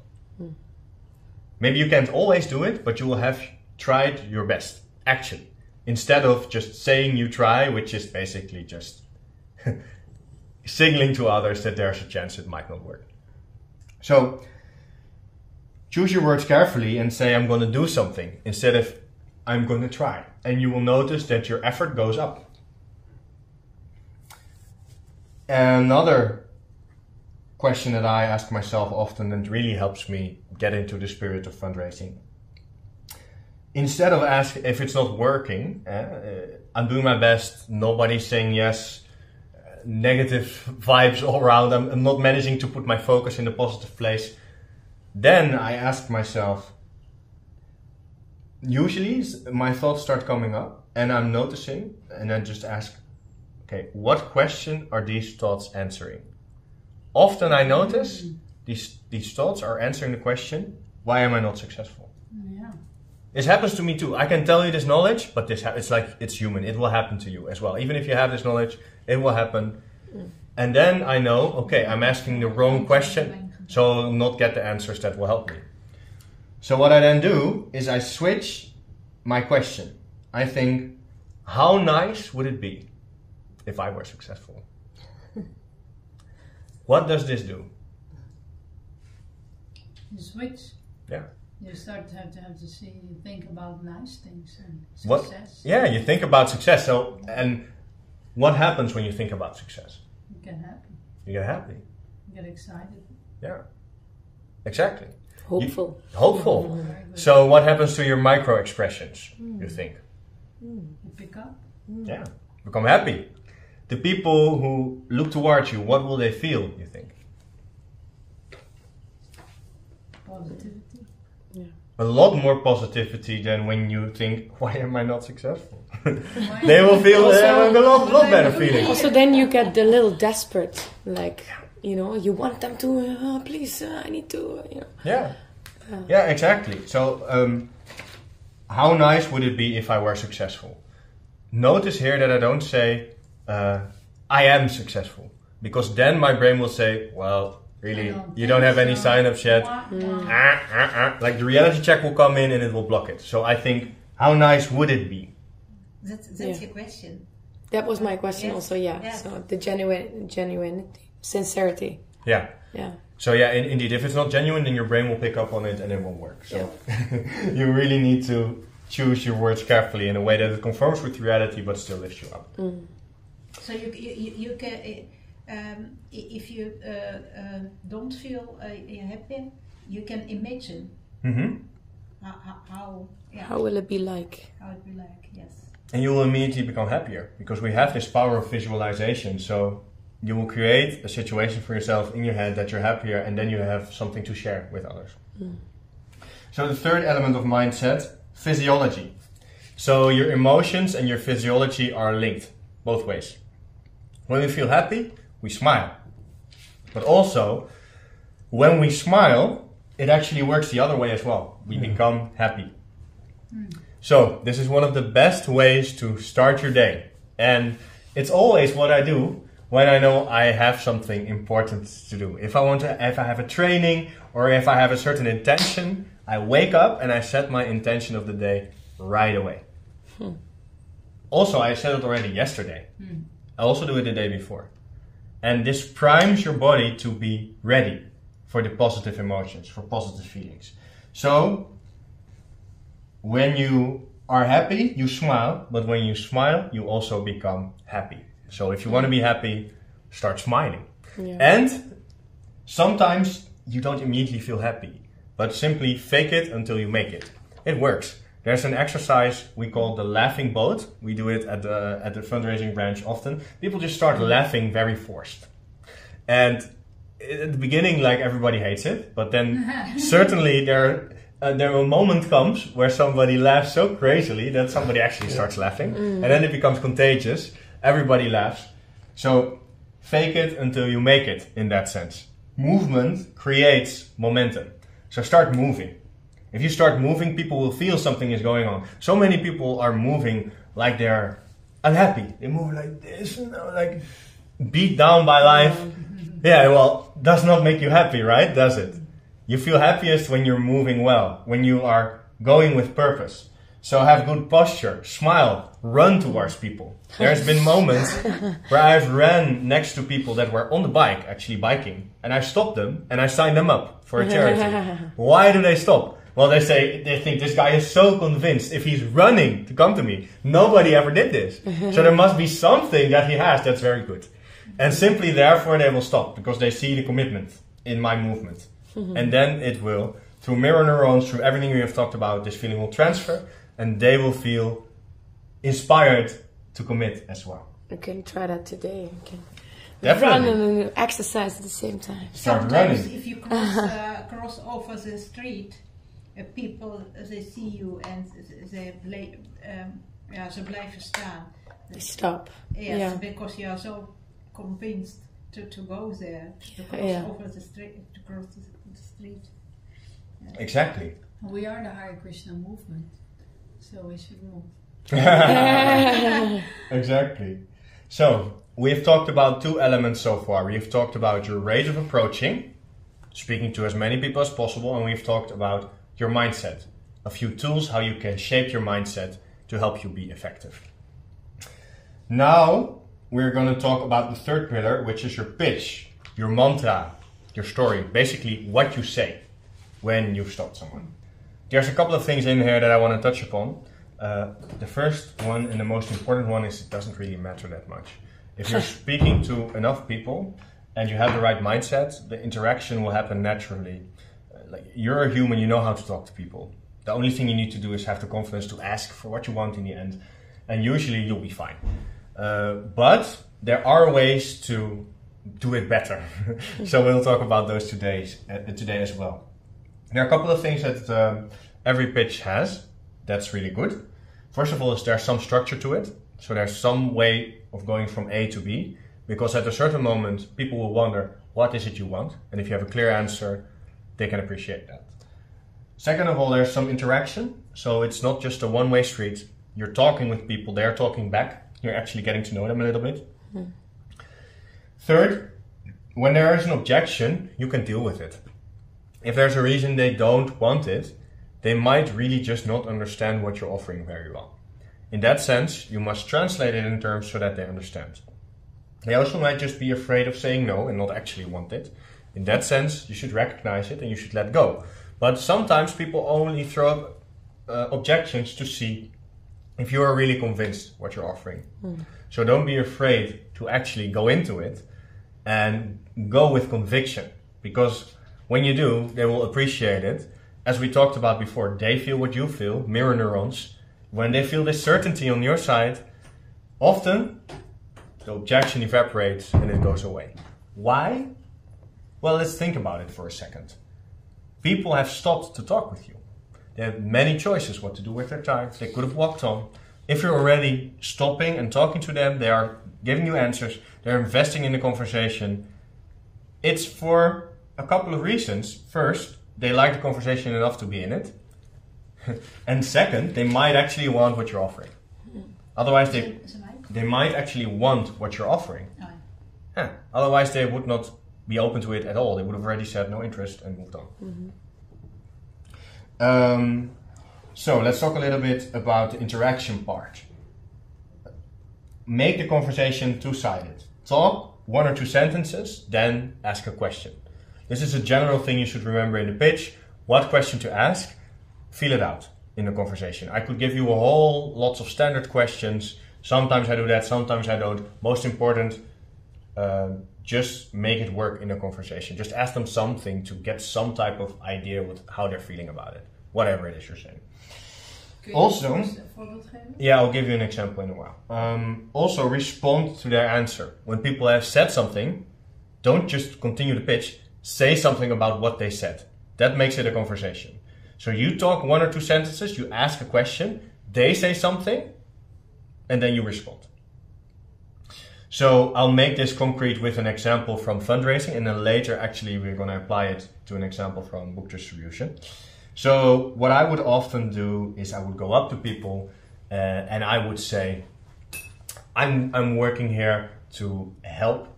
Maybe you can't always do it, but you will have tried your best, actually. Instead of just saying you try, which is basically just signaling to others that there's a chance it might not work. So choose your words carefully and say I'm going to do something instead of I'm going to try. And you will notice that your effort goes up. Another question that I ask myself often and really helps me get into the spirit of fundraising. Instead of asking if it's not working, I'm doing my best, nobody's saying yes, negative vibes all around, I'm not managing to put my focus in a positive place. Then I ask myself, usually my thoughts start coming up and I'm noticing, and I just ask, okay, what question are these thoughts answering? Often I notice these thoughts are answering the question, why am I not successful? Yeah. This happens to me too. I can tell you this knowledge, but it's like it's human. It will happen to you as well. Even if you have this knowledge, it will happen. And then I know, okay, I'm asking the wrong question, so I'll not get the answers that will help me. So what I then do is I switch my question. I think, how nice would it be if I were successful? What does this do? You switch. Yeah. You start to have to see, you think about nice things and success. Yeah, you think about success. So, and what happens when you think about success? You get happy. You get happy. You get excited. Yeah, exactly. Hopeful. Hopeful. So what happens to your micro expressions, you think? You pick up. Yeah, become happy. The people who look towards you, what will they feel, you think? Positivity. Yeah. A lot more positivity than when you think, why am I not successful? They will feel a lot better feeling. Also, then you get the little desperate, like, you know, you want them to, please, I need to, you know. Yeah, yeah, exactly. So, how nice would it be if I were successful? Notice here that I don't say, I am successful. Because then my brain will say, well, Really, you don't have any sign-ups yet. Like the reality check will come in and it will block it. So I think, how nice would it be? That's your question. That was my question also, So the genuinity, sincerity. Yeah. Yeah. So yeah, indeed, if it's not genuine, then your brain will pick up on it and it won't work. So you really need to choose your words carefully in a way that it conforms with reality but still lifts you up. So you can, if you don't feel happy, you can imagine how will it be like? How it be like, yes. And you will immediately become happier because we have this power of visualization. So you will create a situation for yourself in your head that you're happier, and then you have something to share with others. So the third element of mindset, physiology. So your emotions and your physiology are linked both ways. When we feel happy, we smile. But also, when we smile, it actually works the other way as well. We become happy. So this is one of the best ways to start your day. And it's always what I do when I know I have something important to do. If I have a training or if I have a certain intention, I wake up and I set my intention of the day right away. Also, I said it already yesterday. I also do it the day before. And this primes your body to be ready for the positive emotions, for positive feelings. So, when you are happy, you smile, but when you smile, you also become happy. So if you want to be happy, start smiling. Yeah. And sometimes you don't immediately feel happy, but simply fake it until you make it. It works. There's an exercise we call the laughing boat. We do it at the fundraising branch often. People just start laughing very forced. And at the beginning, like, everybody hates it, but then certainly there a moment comes where somebody laughs so crazily that somebody actually starts laughing, and then it becomes contagious. Everybody laughs. So fake it until you make it, in that sense. Movement creates momentum. So start moving. If you start moving, people will feel something is going on. So many people are moving like they're unhappy. They move like this, like beat down by life. Yeah, well, does not make you happy, right? Does it? You feel happiest when you're moving well, when you are going with purpose. So have good posture, smile, run towards people. There's been moments where I've ran next to people that were on the bike, actually biking, and I stopped them and I signed them up for a charity. Why do they stop? Well, they think this guy is so convinced if he's running to come to me. Nobody ever did this. So there must be something that he has that's very good. And simply therefore they will stop because they see the commitment in my movement. And then it will, through mirror neurons, through everything we have talked about, this feeling will transfer and they will feel inspired to commit as well. You can try that today. You can Definitely. run and exercise at the same time. Start Sometimes running. if you cross over the street, people, they see you and they ze blijven staan. They stop. Yes, Yeah. because you are so convinced to go there, to cross over the street, to cross the street. Yeah. Exactly. We are the Hare Krishna movement, so we should move. Exactly. So, we've talked about two elements so far. We've talked about your rate of approaching, speaking to as many people as possible, and we've talked about your mindset. A few tools how you can shape your mindset to help you be effective. Now, we're going to talk about the third pillar, which is your pitch, your mantra, your story, basically what you say when you've stopped someone. There's a couple of things in here that I want to touch upon. The first one and the most important one is it doesn't really matter that much. If you're speaking to enough people and you have the right mindset, the interaction will happen naturally. Like, you're a human, you know how to talk to people. The only thing you need to do is have the confidence to ask for what you want in the end, and usually you'll be fine. But there are ways to do it better. So we'll talk about those today as well. There are a couple of things that every pitch has. That's really good. First of all, there's some structure to it. So there's some way of going from A to B, because at a certain moment, people will wonder, what is it you want? And if you have a clear answer, they can appreciate that. Second of all, there's some interaction. So it's not just a one-way street. You're talking with people, they're talking back. You're actually getting to know them a little bit. Third, when there is an objection, you can deal with it. If there's a reason they don't want it, they might really just not understand what you're offering very well. In that sense, you must translate it in terms so that they understand. They also might just be afraid of saying no and not actually want it. In that sense, you should recognize it and you should let go. But sometimes people only throw up objections to see if you are really convinced what you're offering. So don't be afraid to actually go into it and go with conviction, because when you do, they will appreciate it. As we talked about before, they feel what you feel, mirror neurons. When they feel this certainty on your side, often the objection evaporates and it goes away. Why? Well, let's think about it for a second. People have stopped to talk with you. They have many choices what to do with their time. They could have walked on. If you're already stopping and talking to them, they are giving you answers, they're investing in the conversation. It's for a couple of reasons. First, they like the conversation enough to be in it. And second, they might actually want what you're offering. Otherwise, they might actually want what you're offering. Otherwise, they would not be open to it at all. They would have already said no interest and moved on. So let's talk a little bit about the interaction part. Make the conversation two-sided. Talk 1 or 2 sentences, then ask a question. This is a general thing you should remember in the pitch. What question to ask? Feel it out in the conversation. I could give you lots of standard questions. Sometimes I do that, sometimes I don't. Most important, just make it work in a conversation. Just ask them something to get some type of idea with how they're feeling about it. Whatever it is you're saying. Also, yeah, I'll give you an example in a while. Also, respond to their answer. When people have said something, don't just continue the pitch. Say something about what they said. That makes it a conversation. So you talk 1 or 2 sentences, you ask a question, they say something, and then you respond. So I'll make this concrete with an example from fundraising, and then later actually we're going to apply it to an example from book distribution. So what I would often do is I would go up to people and I would say, I'm working here to help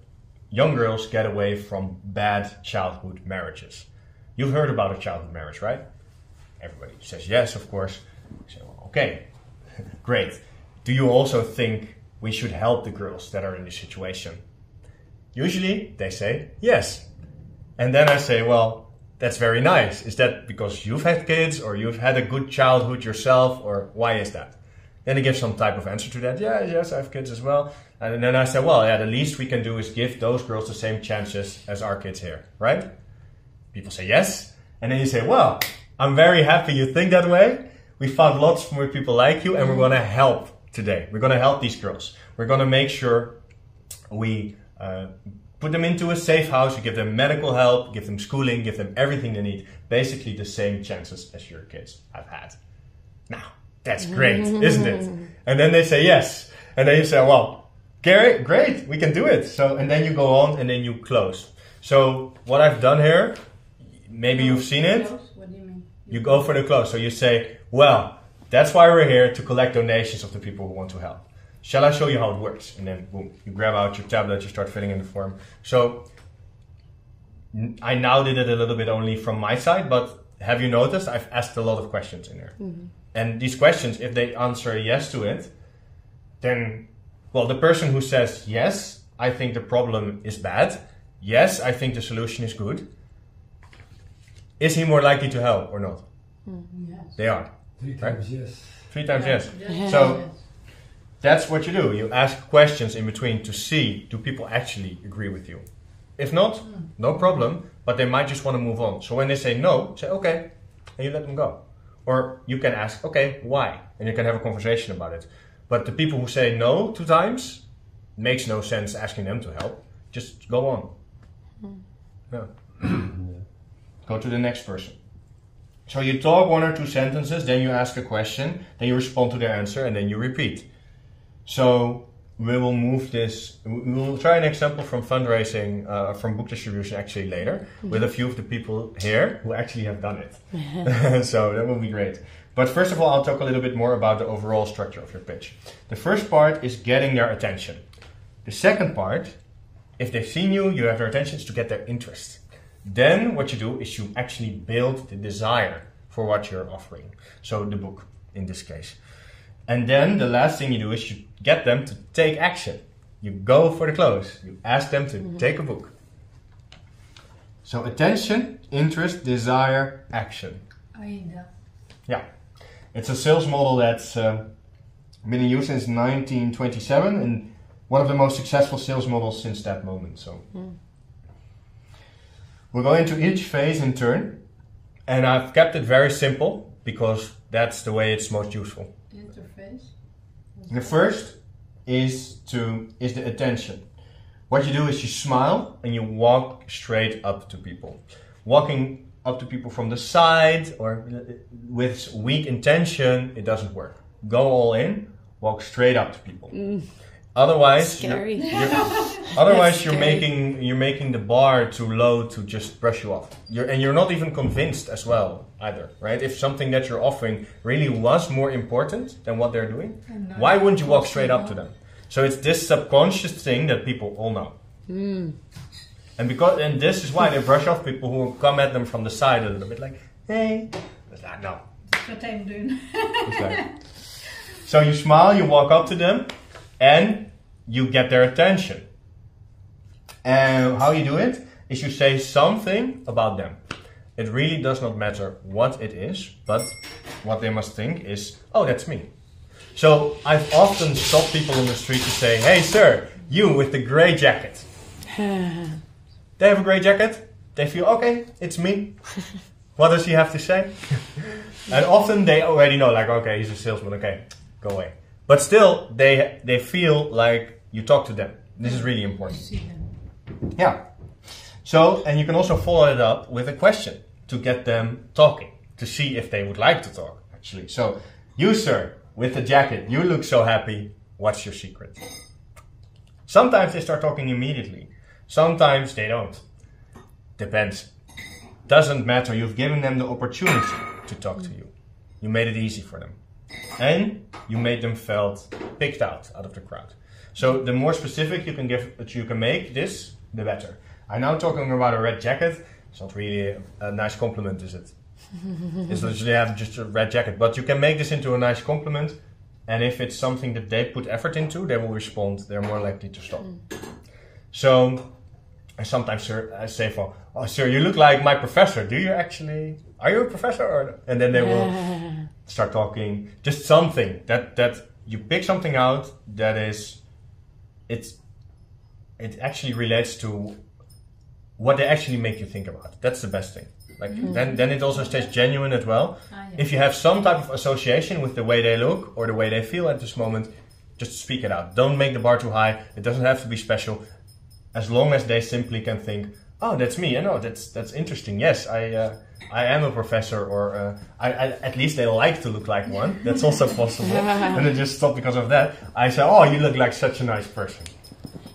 young girls get away from bad childhood marriages. You've heard about a childhood marriage, right? Everybody says yes, of course. So, okay, great. Do you also think we should help the girls that are in this situation? Usually they say yes. And then I say, well, that's very nice. Is that because you've had kids or you've had a good childhood yourself, or why is that? Then they give some type of answer to that. Yeah, yes, I have kids as well. And then I say, well, yeah, the least we can do is give those girls the same chances as our kids here, right? People say yes. And then you say, well, I'm very happy you think that way. We found lots more people like you and we're going to help today. We're going to help these girls. We're going to make sure we put them into a safe house. We give them medical help, give them schooling, give them everything they need. Basically the same chances as your kids have had. Now, that's great, isn't it? And then they say yes. And then you say, well, Gary, great, we can do it. So, and then you go on and then you close. So what I've done here, maybe you've seen it. What do you mean? You go for the close. So you say, well, that's why we're here, to collect donations of the people who want to help. Shall I show you how it works? And then boom, you grab out your tablet, you start filling in the form. So I now did it a little bit only from my side, but have you noticed I've asked a lot of questions in there? And these questions, if they answer yes to it, then, well, the person who says, yes, I think the problem is bad. Yes, I think the solution is good. Is he more likely to help or not? Yes. They are. 3 times yes. 3 times yes. Yes. So that's what you do. You ask questions in between to see, do people actually agree with you? If not, no problem, but they might just want to move on. So when they say no, say okay, and you let them go. Or you can ask, okay, why? And you can have a conversation about it. But the people who say no 2 times, makes no sense asking them to help. Just go on. Yeah. Go to the next person. So you talk 1 or 2 sentences, then you ask a question, then you respond to their answer, and then you repeat. So we will move this, we will try an example from fundraising, from book distribution actually later, with a few of the people here who actually have done it. So that will be great. But first of all, I'll talk a little bit more about the overall structure of your pitch. The first part is getting their attention. The second part if they've seen you, you have their attention, is to get their interest. Then what you do is you actually build the desire for what you're offering. So the book, in this case. And then the last thing you do is you get them to take action. You go for the close. You ask them to take a book. So attention, interest, desire, action. AIDA. Yeah. It's a sales model that's been in use since 1927 and one of the most successful sales models since that moment. So we'll go into each phase in turn, and I've kept it very simple because that's the way it's most useful. Interface. The first is the attention. What you do is you smile and you walk straight up to people. Walking up to people from the side or with weak intention, it doesn't work. Go all in, walk straight up to people. Otherwise, you're making the bar too low to just brush you off. You're not even convinced as well either, right? If something that you're offering really was more important than what they're doing, why wouldn't you walk straight up to them? So it's this subconscious thing that people all know. And this is why they brush off people who come at them from the side a little bit, like, hey. No. That's what I'm doing. Exactly. So you smile, you walk up to them, and you get their attention. And how you do it is you say something about them. It really does not matter what it is, but what they must think is, oh, that's me. So I've often stopped people on the street to say, hey sir, you with the grey jacket. They have a grey jacket. They feel, okay, it's me. What does he have to say? And often they already know, like, okay, he's a salesman, okay, go away. But still, they feel like you talk to them. This is really important. Yeah. So, and you can also follow it up with a question to get them talking, to see if they would like to talk, actually. So, you sir, with the jacket, you look so happy. What's your secret? Sometimes they start talking immediately. Sometimes they don't. Depends. Doesn't matter. You've given them the opportunity to talk to you. You made it easy for them. And you made them felt picked out of the crowd. So the more specific you can make this, the better. I'm now talking about a red jacket. It's not really a nice compliment, is it? It's literally just a red jacket. But you can make this into a nice compliment. And if it's something that they put effort into, they will respond. They're more likely to stop. So I sometimes say, oh, sir, you look like my professor. Do you actually? Are you a professor? Or? And then they will start talking. Just something that you pick something out that is, it actually relates to what they actually make you think about. That's the best thing. Like then it also stays genuine as well. If you have some type of association with the way they look or the way they feel at this moment, just speak it out. Don't make the bar too high. It doesn't have to be special. As long as they simply can think, oh, that's me. I know that's interesting. Yes, I am a professor, or at least they like to look like one. That's also possible. And they just stop because of that. I say, oh, you look like such a nice person.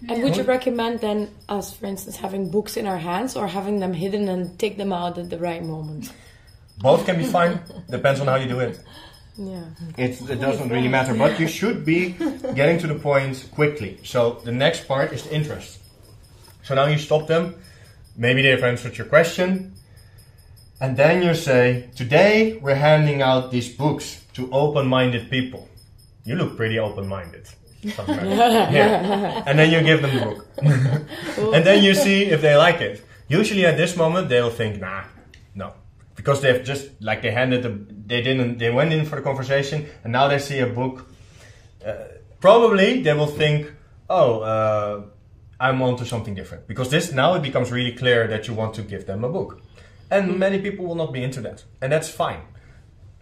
And would you recommend then us, for instance, having books in our hands or having them hidden and take them out at the right moment? Both can be fine. Depends on how you do it. Yeah. It doesn't really matter, but you should be getting to the point quickly. So the next part is the interest. So now you stop them. Maybe they've answered your question. And then you say, today we're handing out these books to open-minded people. You look pretty open-minded. Something like that. Yeah. And then you give them the book. And then you see if they like it. Usually at this moment they'll think, nah, no. Because they've just, like they went in for the conversation and now they see a book. Probably they will think, oh, I'm on to something different. Because now it becomes really clear that you want to give them a book. And many people will not be into that. And that's fine.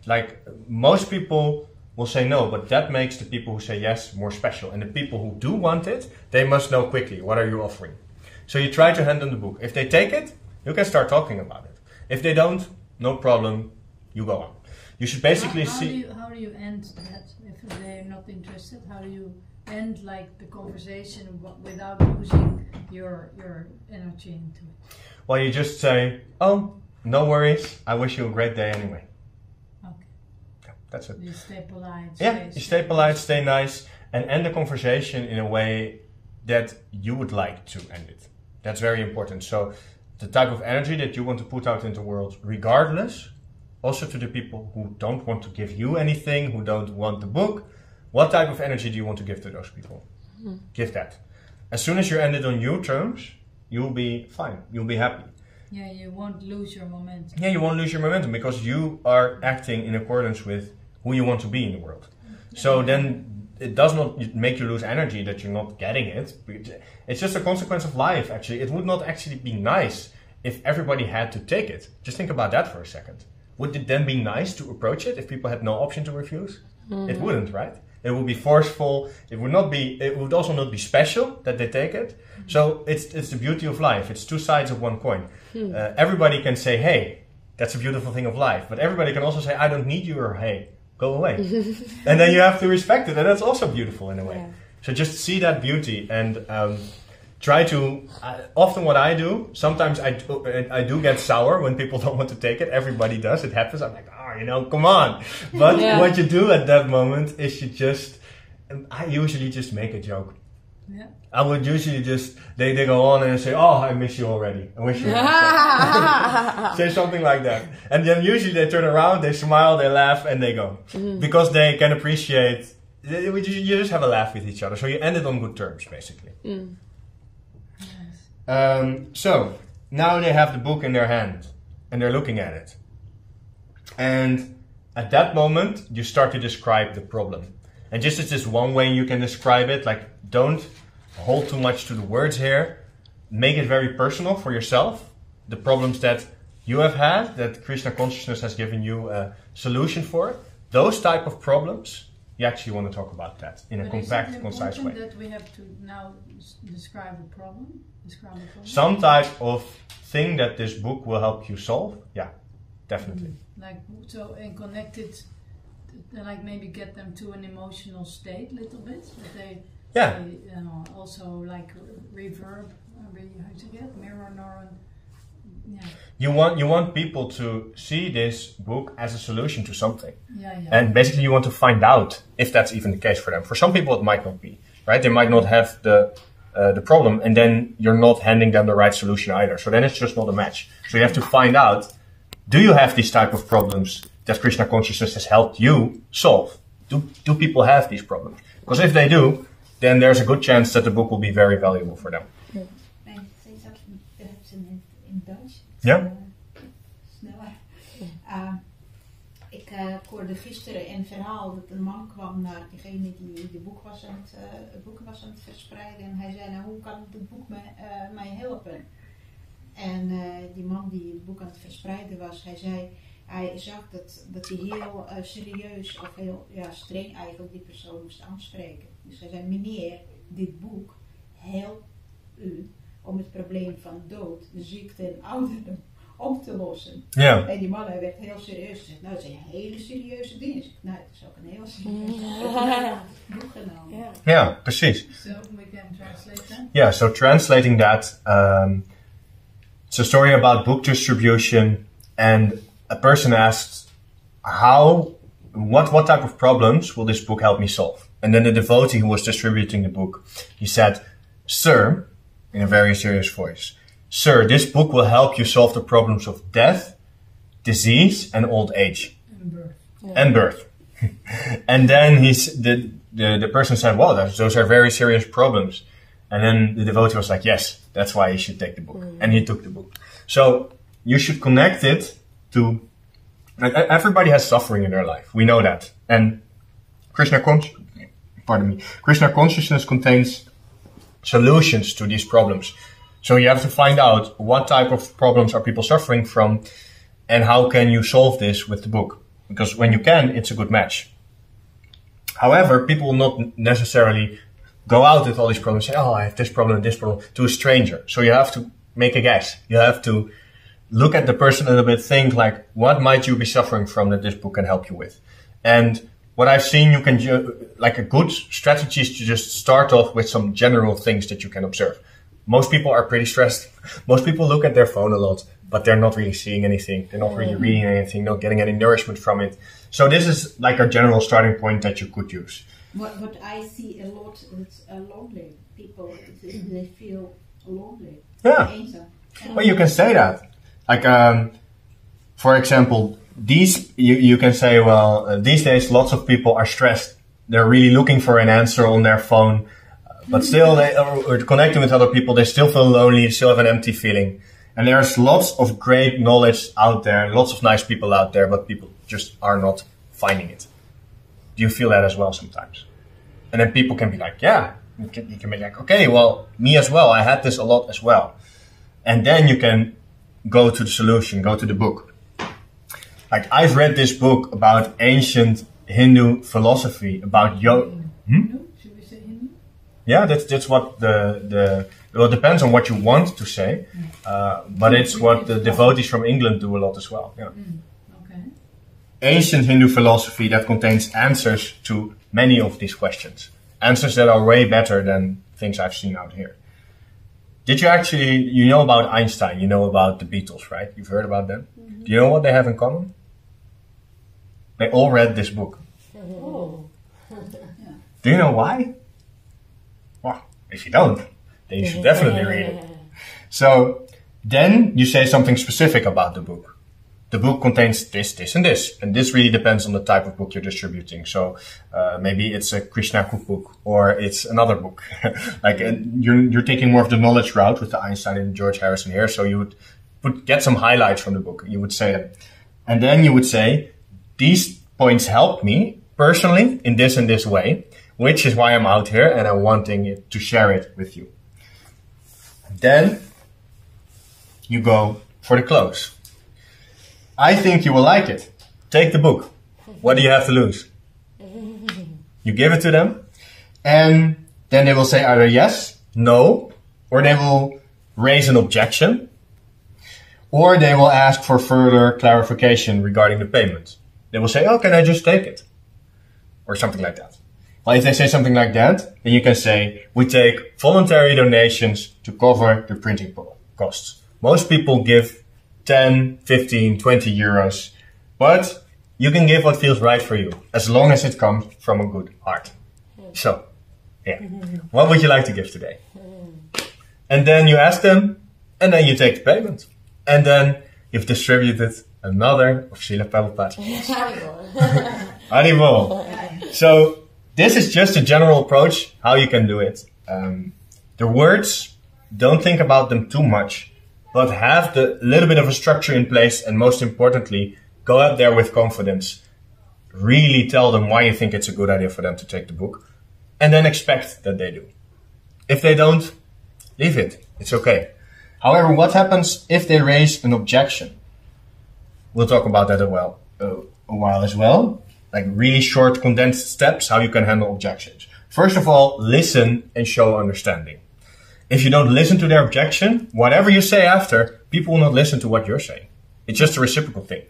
Like most people will say no, but that makes the people who say yes more special. And the people who do want it, they must know quickly, what are you offering? So you try to hand them the book. If they take it, you can start talking about it. If they don't, no problem, you go on. You should basically see... How do you end that? If they're not interested, how do you end like the conversation without losing your energy into it? Well, you just say, oh, no worries, I wish you a great day anyway. That's it. You stay polite. Yeah, you stay polite, stay nice, and end the conversation in a way that you would like to end it. That's very important. So the type of energy that you want to put out into the world, regardless, also to the people who don't want to give you anything, who don't want the book, what type of energy do you want to give to those people? Give that. As soon as you end it on your terms, you'll be fine. You'll be happy. Yeah, you won't lose your momentum. Yeah, you won't lose your momentum because you are acting in accordance with who you want to be in the world. So then it does not make you lose energy that you're not getting it. It's just a consequence of life, actually. It would not actually be nice if everybody had to take it. Just think about that for a second. Would it then be nice to approach it if people had no option to refuse? It wouldn't, right? It would be forceful. It would not be. It would also not be special that they take it. So it's the beauty of life. It's two sides of one coin. Everybody can say, "Hey, that's a beautiful thing of life," but everybody can also say, "I don't need you," or "Hey, go away." And then you have to respect it, and that's also beautiful in a way. Yeah. So just see that beauty and try to. Often, what I do, sometimes I do get sour when people don't want to take it. Everybody does. It happens. I'm like, come on. But what you do at that moment is I usually just make a joke. Yeah. I would usually just, they go on and say, "Oh, I miss you already. I wish you already." Say something like that. And then usually they turn around, they smile, they laugh, and they go. Because they can appreciate, you just have a laugh with each other. So you end it on good terms, basically. So now they have the book in their hand and they're looking at it. And at that moment, you start to describe the problem. And just as this one way you can describe it, like don't hold too much to the words here. Make it very personal for yourself. The problems that you have had, that Krishna consciousness has given you a solution for, those type of problems, you actually want to talk about that in a compact, concise way. That we have to now describe the problem? Some type of thing that this book will help you solve, yeah, definitely. And connect it, like maybe get them to an emotional state a little bit, that they also like reverb, how to get mirror neuron. Yeah. You want people to see this book as a solution to something. And basically you want to find out if that's even the case for them. For some people it might not be, right? They might not have the problem, and then you're not handing them the right solution either. So then it's just not a match. So you have to find out, do you have these type of problems that Krishna consciousness has helped you solve? Do people have these problems? Because if they do, then there's a good chance that the book will be very valuable for them. May I say something perhaps in Dutch? Ja. Sneller. Ik hoorde gisteren een verhaal dat een man kwam naar degene die de boeken was aan het verspreiden. En hij zei, nou, hoe kan het boek mij helpen? En die man die het boek aan het verspreiden was, hij zag dat hij heel serieus of heel streng eigenlijk die persoon moest aanspreken. Dus hij zei, meneer, dit boek helpt u om het probleem van dood, de ziekte en ouderdom op te lossen. Ja. En die man hij werd heel serieus gezegd, nou, het zijn hele serieuze dingen. Nou, het is ook een heel serieus boek genomen. Ja, precies. So we can translate that? Yeah, so translating that, it's a story about book distribution, and a person asked, what type of problems will this book help me solve? And then the devotee who was distributing the book, he said, "Sir," in a very serious voice, "Sir, this book will help you solve the problems of death, disease, and old age." And birth. Yeah. And birth. And then the person said, "Well, those are very serious problems." And then the devotee was like, "Yes, that's why you should take the book." And he took the book. So you should connect it to, everybody has suffering in their life. We know that. And Krishna consciousness contains solutions to these problems. So you have to find out what type of problems are people suffering from and how can you solve this with the book. Because when you can, it's a good match. However, people will not necessarily go out with all these problems and say, "Oh, I have this problem and this problem," to a stranger. So you have to make a guess. You have to look at the person a little bit, think like, what might you be suffering from that this book can help you with? And what I've seen, you can, like a good strategy is to just start off with some general things that you can observe. Most people are pretty stressed. Most people look at their phone a lot. but they're not really seeing anything. They're not really reading anything, not getting any nourishment from it. So this is like a general starting point that you could use. What I see a lot is lonely people. They feel lonely. Yeah. Well, you can say that. Like, for example, you can say, well, these days lots of people are stressed. They're really looking for an answer on their phone, but still they are connecting with other people. They still feel lonely. They still have an empty feeling. And there's lots of great knowledge out there, lots of nice people out there, but people just are not finding it. Do you feel that as well sometimes? And then people can be like, yeah, you can be like, okay, well, me as well. I had this a lot as well. And then you can go to the solution, go to the book. Like, I've read this book about ancient Hindu philosophy, about yoga. Should we say Hindu? Yeah, that's what well, it depends on what you want to say, but it's what the devotees from England do a lot as well. Yeah. Okay. Ancient Hindu philosophy that contains answers to many of these questions. Answers that are way better than things I've seen out here. Did you actually, you know about Einstein, you know about the Beatles, right? You've heard about them. Mm-hmm. Do you know what they have in common? They all read this book. Oh. Do you know why? Well, if you don't, then you should definitely read it. So then you say something specific about the book. The book contains this, this, and this. And this really depends on the type of book you're distributing. So maybe it's a Krishna cookbook, or it's another book. Like you're taking more of the knowledge route with the Einstein and George Harrison here. So you would get some highlights from the book. You would say that. And then you would say, these points help me personally in this and this way, which is why I'm out here and I'm wanting to share it with you. Then you go for the close. I think you will like it. Take the book. What do you have to lose? You give it to them, and then they will say either yes, no, or they will raise an objection, or they will ask for further clarification regarding the payment. They will say, oh, can I just take it? Or something like that. Well, if they say something like that, then you can say, we take voluntary donations to cover the printing costs. Most people give 10, 15, 20 euros, but you can give what feels right for you, as long as it comes from a good heart. So, yeah. What would you like to give today? And then you ask them, and then you take the payment. And then you've distributed another of Srila Prabhupada's books. Haribol. So, this is just a general approach, how you can do it. The words, don't think about them too much, but have the little bit of a structure in place, and most importantly, go out there with confidence. Really tell them why you think it's a good idea for them to take the book, and then expect that they do. If they don't, leave it. It's okay. However, what happens if they raise an objection? We'll talk about that a while as well. Like really short, condensed steps, how you can handle objections. First of all, listen and show understanding. If you don't listen to their objection, whatever you say after, people will not listen to what you're saying. It's just a reciprocal thing.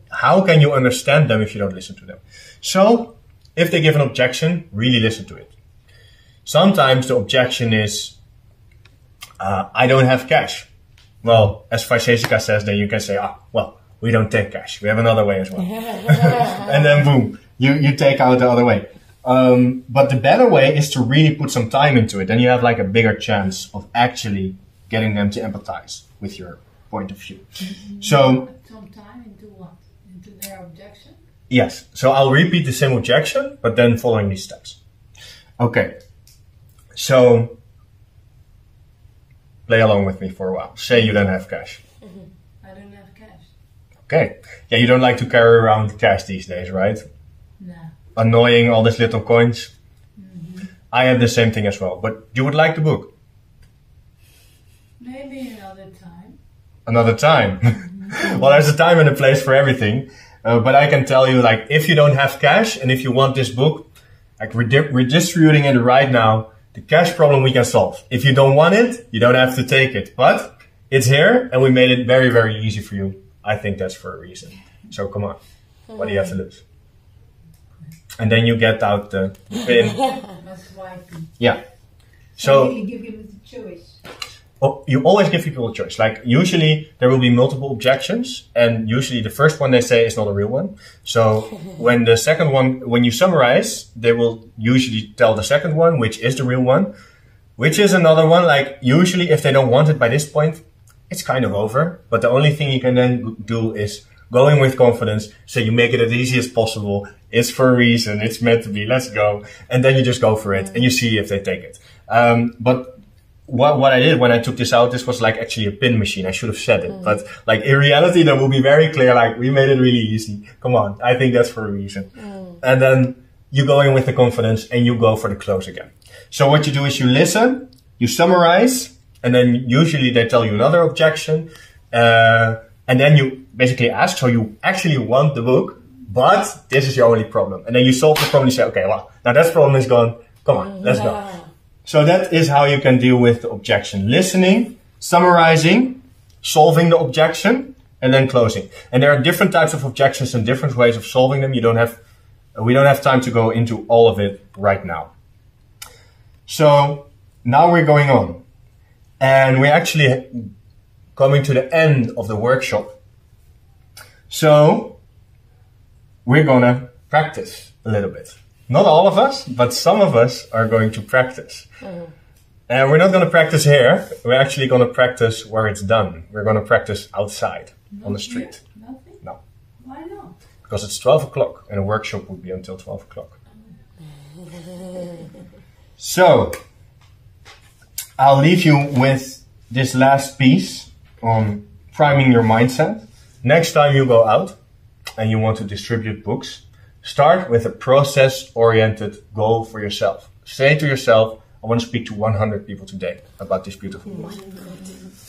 How can you understand them if you don't listen to them? So, if they give an objection, really listen to it. Sometimes the objection is, I don't have cash. Well, as Vaiseshika says, then you can say, well, we don't take cash. We have another way as well. And then boom, you take out the other way. But the better way is to really put some time into it. Then you have like a bigger chance of actually getting them to empathize with your point of view. So, some time into what? Into their objection? Yes. So I'll repeat the same objection, but then following these steps. Okay. So, play along with me for a while. Say you don't have cash. I don't have cash. Okay. Yeah, you don't like to carry around cash these days, right? No. Annoying, all these little coins. I have the same thing as well, but you would like the book. Maybe another time. Another time? Well, there's a time and a place for everything. But I can tell you, like, if you don't have cash and if you want this book, like we're distributing it right now, the cash problem we can solve. If you don't want it, you don't have to take it. But it's here and we made it very, very easy for you. I think that's for a reason. So come on. What do you have to lose? And then you get out the pin. That's why. Yeah. So really give him the choice. you always give people a choice. Like usually there will be multiple objections, and usually the first one they say is not a real one. So when the second one, when you summarize, they will usually tell the second one, which is the real one, which is another one. Like usually if they don't want it by this point, it's kind of over. But the only thing you can then do is go in with confidence. So you make it as easy as possible. It's for a reason. It's meant to be. Let's go. And then you just go for it and you see if they take it. But what I did when I took this out, this was like actually a pin machine. I should have said it, but like in reality, that will be very clear. Like we made it really easy. Come on. I think that's for a reason. And then you go in with the confidence and you go for the close again. So what you do is you listen, you summarize, and then usually they tell you another objection. And then you basically ask, so you actually want the book, but this is your only problem. And then you solve the problem. You say, okay, well, now that problem is gone. Come on, let's go. So that is how you can deal with the objection. Listening, summarizing, solving the objection, and then closing. And there are different types of objections and different ways of solving them. We don't have time to go into all of it right now. So now we're going on. And we're actually coming to the end of the workshop. So we're gonna practice a little bit. Not all of us, but some of us are going to practice. And we're not going to practice here. We're actually going to practice where it's done. We're going to practice outside on the street. Nothing? No. Why not? Because it's 12 o'clock and a workshop would be until 12 o'clock. So, I'll leave you with this last piece on priming your mindset. Next time you go out and you want to distribute books, start with a process-oriented goal for yourself. Say to yourself, I want to speak to 100 people today about this beautiful book.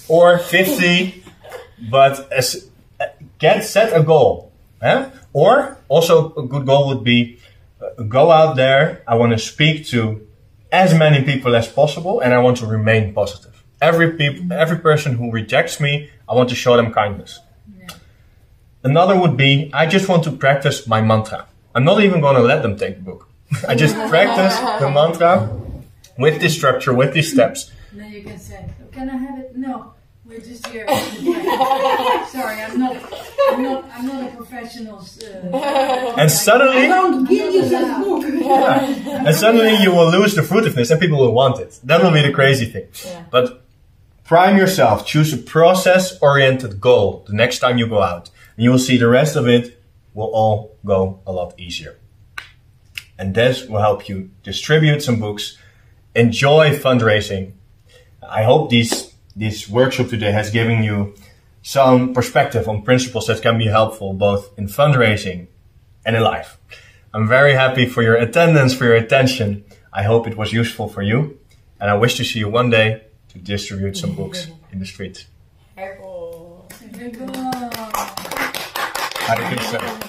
Or 50, but set a goal. Or also a good goal would be, go out there, I want to speak to as many people as possible and I want to remain positive. Every person who rejects me, I want to show them kindness. Another would be, I just want to practice my mantra. I'm not even going to let them take the book. I just practice the mantra with this structure, with these steps. Then you can say, can I have it? No, we're just here. Sorry, I'm not a professional. And suddenly, I don't give you this book. And suddenly you will lose the fruitiveness and people will want it. That will be the crazy thing. Yeah. But prime yourself. Choose a process-oriented goal the next time you go out. And you will see the rest of it will all go a lot easier. And this will help you distribute some books, enjoy fundraising. I hope this workshop today has given you some perspective on principles that can be helpful both in fundraising and in life. I'm very happy for your attendance, for your attention. I hope it was useful for you. And I wish to see you one day to distribute some books in the streets. Hare Krishna.